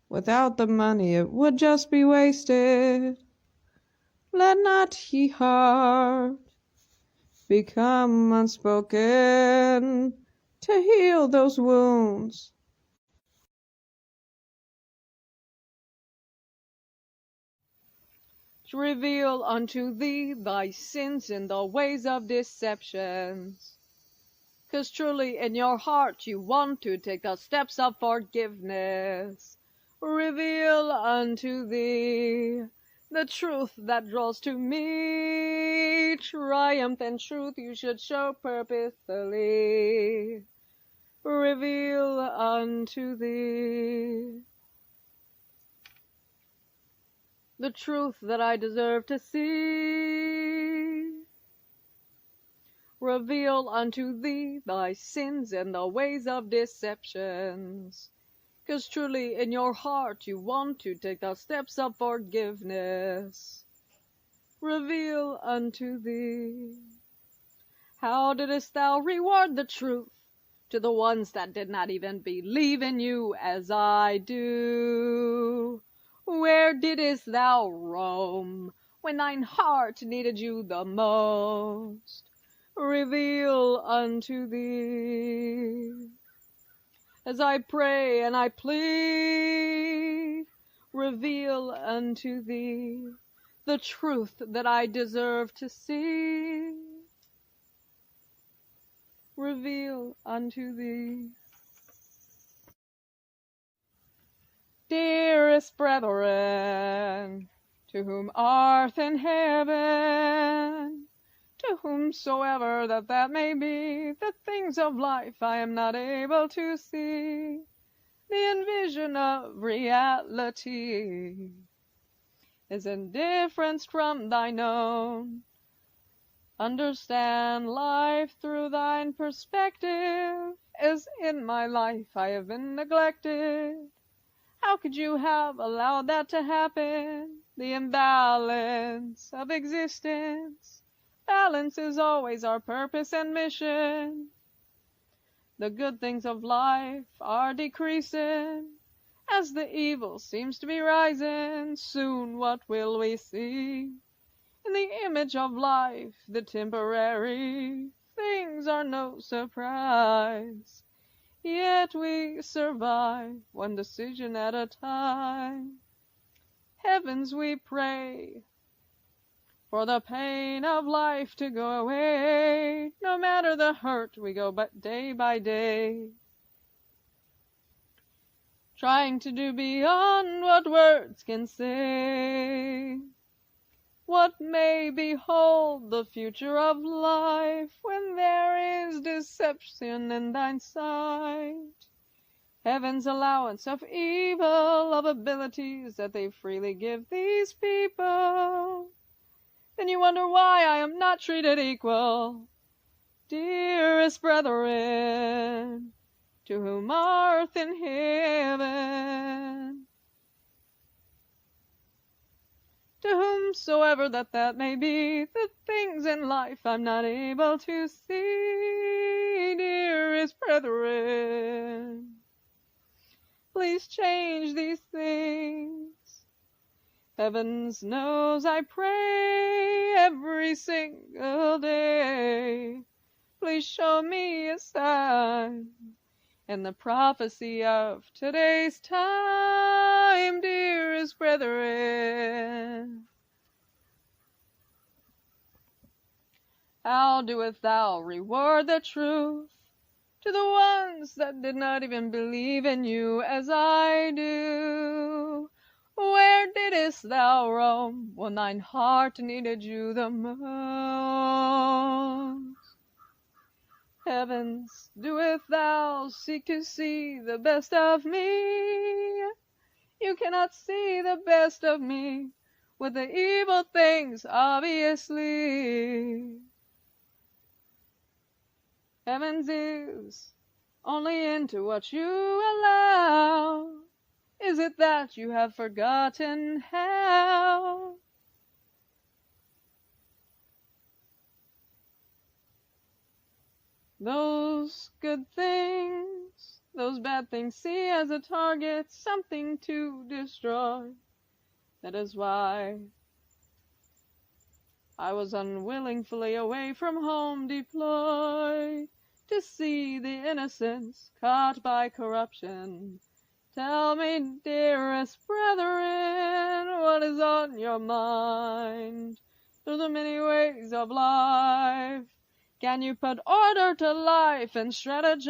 without the money it would just be wasted. Let not ye heart become unspoken to heal those wounds. To reveal unto thee thy sins and the ways of deceptions. 'Cause truly in your heart you want to take the steps of forgiveness. Reveal unto thee the truth that draws to me. Triumph and truth you should show purposefully. Reveal unto thee the truth that I deserve to see. Reveal unto thee thy sins and the ways of deceptions. 'Cause truly in your heart you want to take the steps of forgiveness. Reveal unto thee. How didst thou reward the truth to the ones that did not even believe in you as I do? Where didst thou roam when thine heart needed you the most? Reveal unto thee. As I pray and I plead, reveal unto thee the truth that I deserve to see. Reveal unto thee. Dearest brethren, to whom art in heaven, To whomsoever that may be, the things of life I am not able to see, the envision of reality is indifference from thine own. Understand life through thine perspective, as in my life I have been neglected. How could you have allowed that to happen? The imbalance of existence. Balance is always our purpose and mission. The good things of life are decreasing, as the evil seems to be rising. Soon what will we see? In the image of life, the temporary things are no surprise. Yet we survive, one decision at a time. Heavens, we pray for the pain of life to go away. No matter the hurt, we go but day by day, trying to do beyond what words can say. What may behold the future of life when there is deception in thine sight? Heaven's allowance of evil, of abilities that they freely give these people. Then you wonder why I am not treated equal. Dearest brethren, to whom art in heaven, to whomsoever that may be, the things in life I'm not able to see, dearest brethren, please change these things. Heavens knows I pray every single day. Please show me a sign in the prophecy of today's time, dearest brethren. How doest thou reward the truth to the ones that did not even believe in you as I do? Where didst thou roam when thine heart needed you the most? Heavens, doest thou seek to see the best of me? You cannot see the best of me with the evil things, obviously. Heavens is only into what you allow. Is it that you have forgotten how? Those good things, those bad things see as a target, something to destroy. That is why I was unwillingly away from home deployed, to see the innocents caught by corruption. Tell me, dearest brethren, what is on your mind? Through the many ways of life, can you put order to life and strategize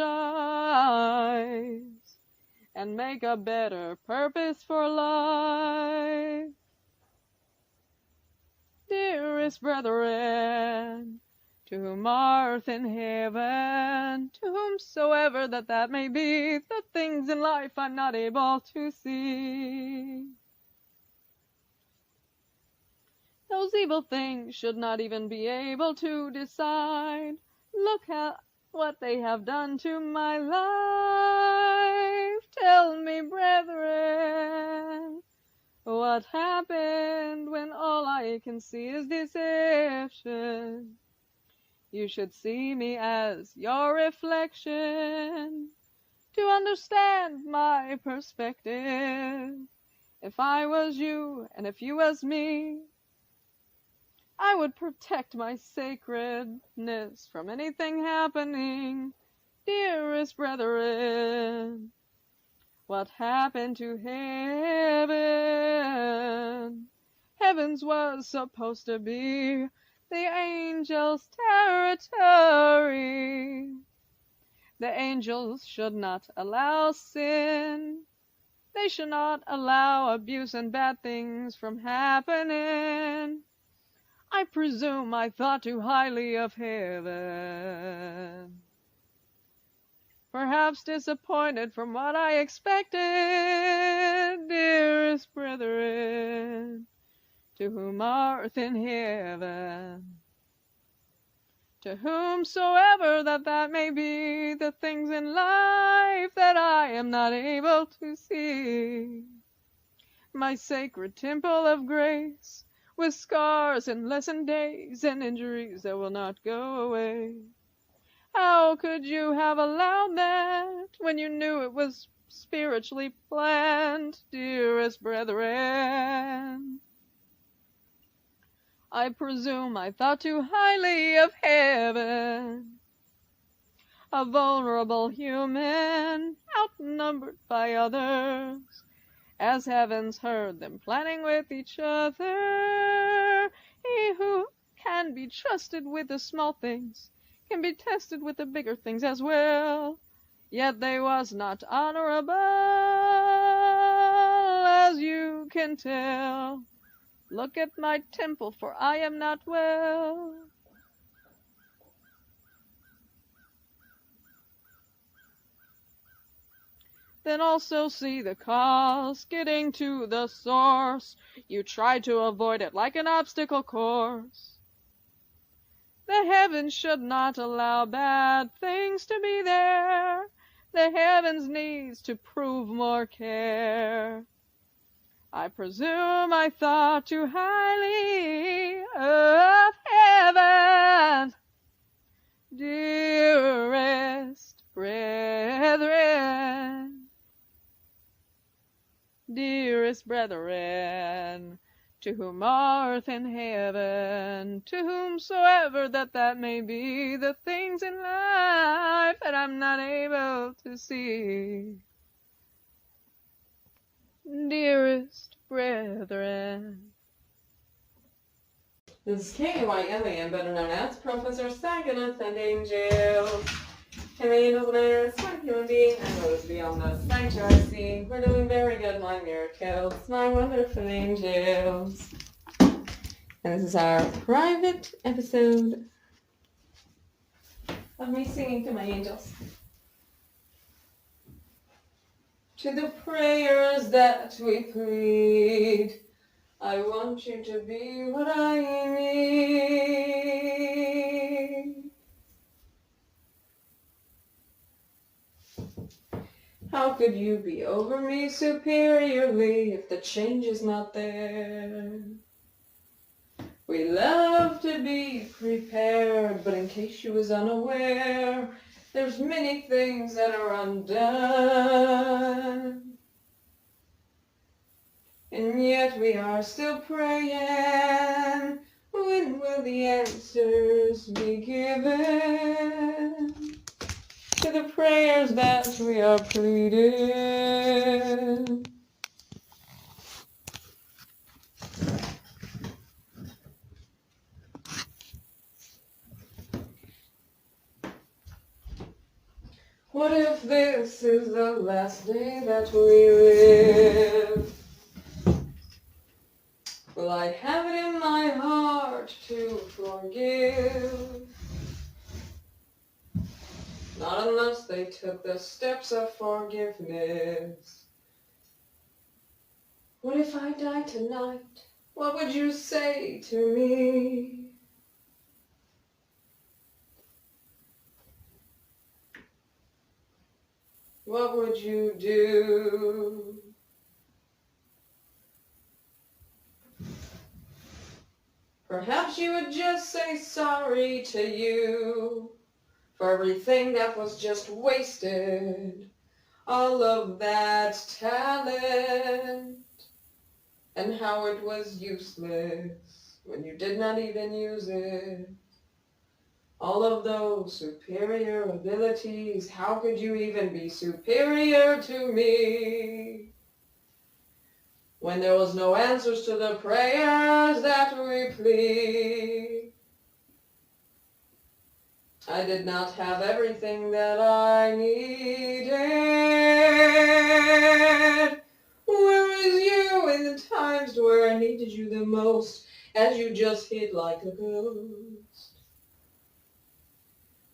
and make a better purpose for life? Dearest brethren, to whom art in heaven, to whomsoever that may be, the things in life I'm not able to see. Those evil things should not even be able to decide. Look at what they have done to my life. Tell me, brethren, what happened when all I can see is deception? You should see me as your reflection, to understand my perspective. If I was you, and if you was me, I would protect my sacredness from anything happening. Dearest brethren, what happened to heaven? Heavens was supposed to be the angels' territory. The angels should not allow sin. They should not allow abuse and bad things from happening. I presume I thought too highly of heaven. Perhaps disappointed from what I expected, dearest brethren, to whom art in heaven. To whomsoever that may be, the things in life that I am not able to see. My sacred temple of grace, with scars and lessened days and injuries that will not go away. How could you have allowed that when you knew it was spiritually planned, dearest brethren? I presume I thought too highly of heaven, a vulnerable human, outnumbered by others, as heavens heard them planning with each other. He who can be trusted with the small things can be tested with the bigger things as well. Yet they was not honorable, as you can tell. Look at my temple, for I am not well. Then also see the cause, getting to the source. You tried to avoid it like an obstacle course. The heavens should not allow bad things to be there. The heavens needs to prove more care. I presume I thought too highly of heaven, dearest brethren, dearest brethren, to whom art in heaven, to whomsoever that may be, the things in life that I'm not able to see. Dearest brethren. This is Kaylan, better known as Professor Cygnus and Angels. And the angels and I are a smart human being and those beyond the sanctuary scene. We're doing very good, my miracles, my wonderful angels. And this is our private episode of me singing to my angels. To the prayers that we plead, I want you to be what I need. How could you be over me superiorly if the change is not there? We love to be prepared, but in case you was unaware, there's many things that are undone. And yet we are still praying, when will the answers be given to the prayers that we are pleading? What if this is the last day that we live? Will I have it in my heart to forgive? Not unless they took the steps of forgiveness. What if I die tonight? What would you say to me? What would you do? Perhaps you would just say sorry to you for everything that was just wasted. All of that talent and how it was useless when you did not even use it. All of those superior abilities, how could you even be superior to me? When there was no answers to the prayers that we plead. I did not have everything that I needed. Where is you in the times where I needed you the most? as you just hid like a ghost.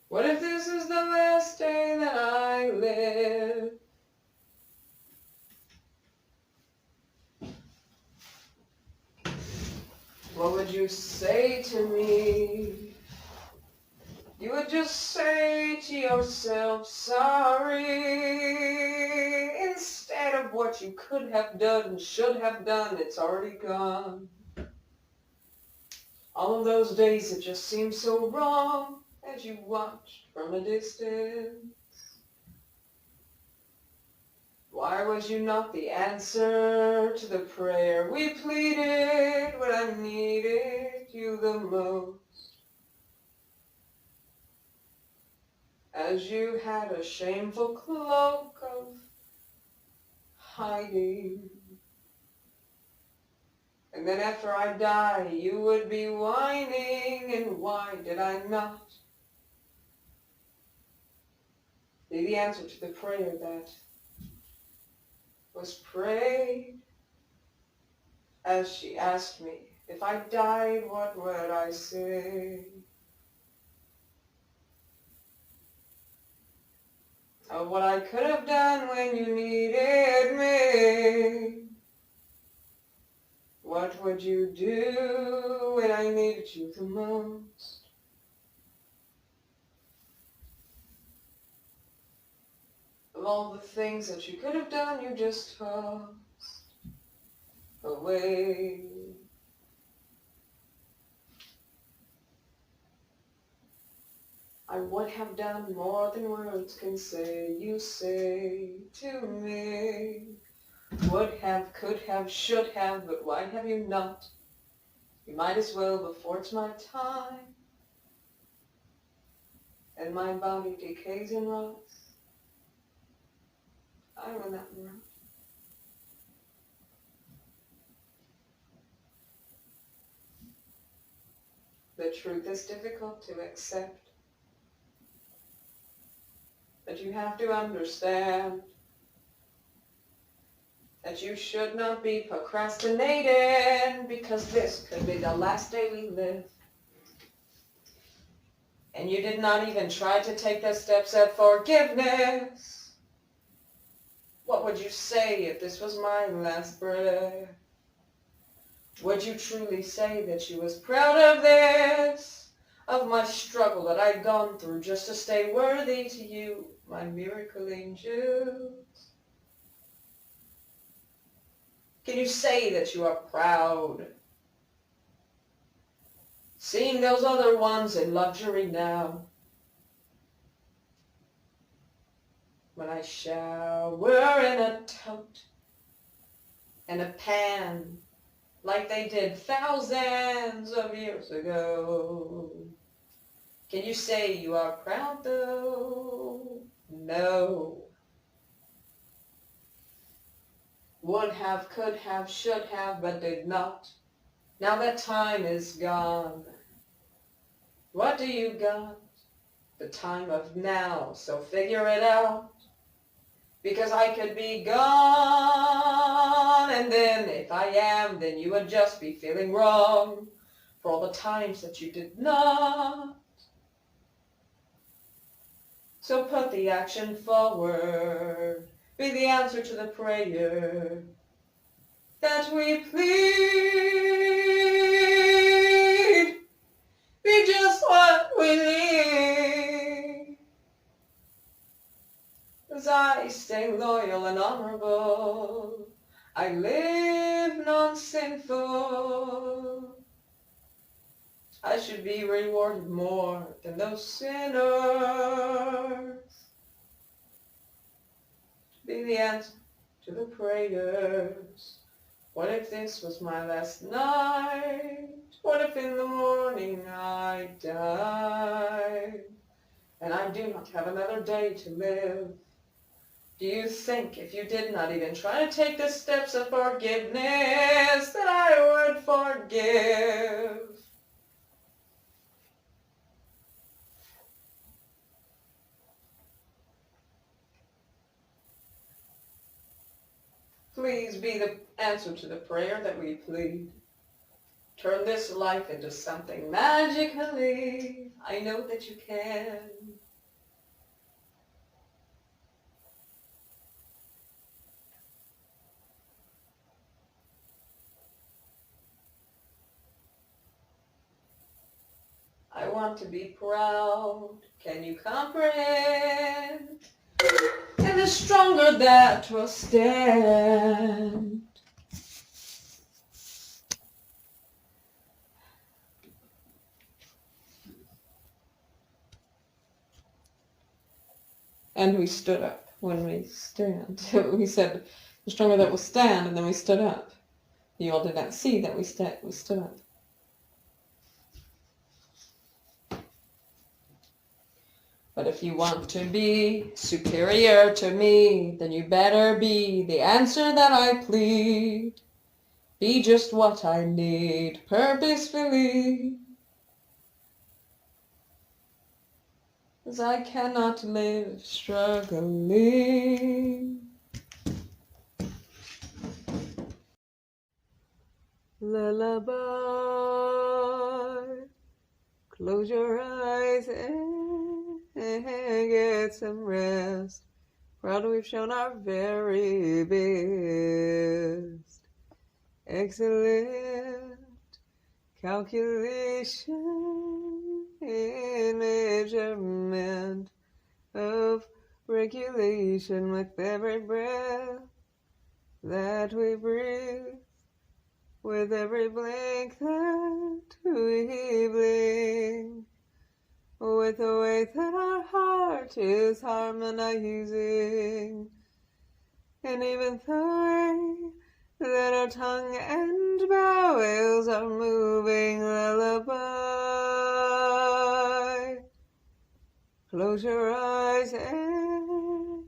What if this is the last day that I live? What would you say to me? You would just say to yourself, sorry, instead of what you could have done and should have done. It's already gone. All of those days that just seemed so wrong as you watched from a distance. Why was you not the answer to the prayer we pleaded when I needed you the most? As you had a shameful cloak of hiding. And then after I die, you would be whining, and why did I not be the answer to the prayer that was prayed? As she asked me, if I died, what would I say? Of what I could have done when you needed me. What would you do when I needed you the most? Of all the things that you could have done, you just tossed away. I would have done more than words can say. You say to me, would have, could have, should have, but why have you not? You might as well before it's my time, and my body decays and rots. I will not rot. The truth is difficult to accept, but you have to understand that you should not be procrastinating, because this could be the last day we live. And you did not even try to take the steps of forgiveness. What would you say if this was my last breath? Would you truly say that you was proud of this? Of my struggle that I'd gone through just to stay worthy to you, my miracle angel? Can you say that you are proud? Seeing those other ones in luxury now. When I shower in a tote and a pan like they did thousands of years ago. Can you say you are proud though? No. Would have, could have, should have, but did not. Now that time is gone. What do you got? The time of now, so figure it out. Because I could be gone, and then if I am, then you would just be feeling wrong for all the times that you did not. So put the action forward, be the answer to the prayer that we plead, be just what we need. As I stay loyal and honorable, I live non-sinful. I should be rewarded more than those sinners. Be the answer to the prayers. What if this was my last night? What if in the morning I died, and I do not have another day to live? Do you think if you did not even try to take the steps of forgiveness that I would forgive? Please be the answer to the prayer that we plead. Turn this life into something magically. I know that you can. I want to be proud. Can you comprehend? And the stronger that will stand. And we stood up when we stand. We said, the stronger that will stand, and then we stood up. You all did not see that we stood up. But if you want to be superior to me, then you better be the answer that I plead. Be just what I need, purposefully. 'Cause I cannot live struggling. Lullaby, close your eyes and get some rest. Proud we've shown our very best. Excellent calculation in measurement of regulation with every breath that we breathe, with every blink that we blink, with the way that our heart is harmonizing, and even the way that our tongue and bowels are moving. Lullaby, close your eyes and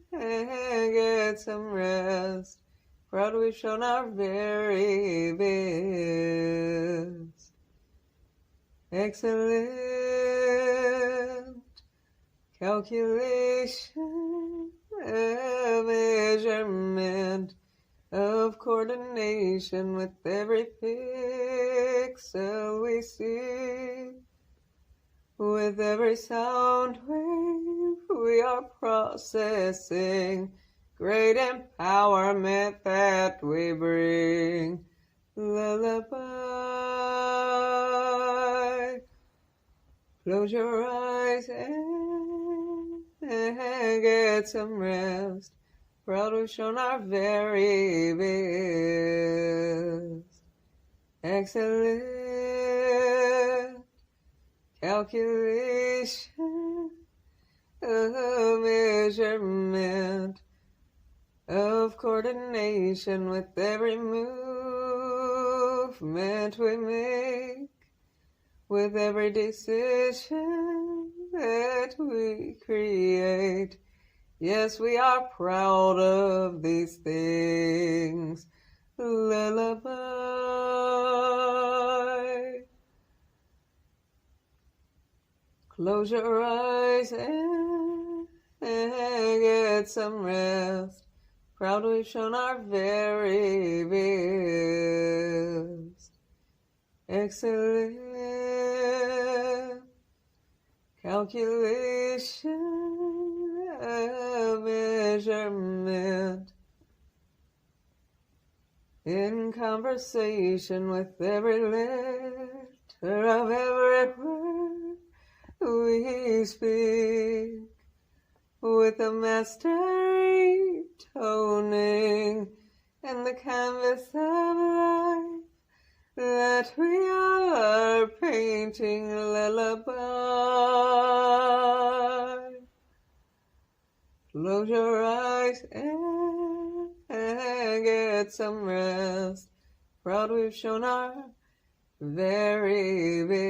get some rest. Proud we've shown our very best. Excellent calculation of measurement of coordination with every pixel we see, with every sound wave we are processing, great empowerment that we bring. Lullaby, close your eyes and get some rest. Proud we've shown our very best. Excellent calculation of measurement of coordination with every movement we make, with every decision that we create. Yes, we are proud of these things. Lullaby, close your eyes and get some rest. Proud we've shown our very best. Excellent calculation of measurement in conversation with every letter of every word we speak, with a mastery toning and the canvas of life that we are painting. Lullaby, close your eyes and get some rest. Proud we've shown our very best.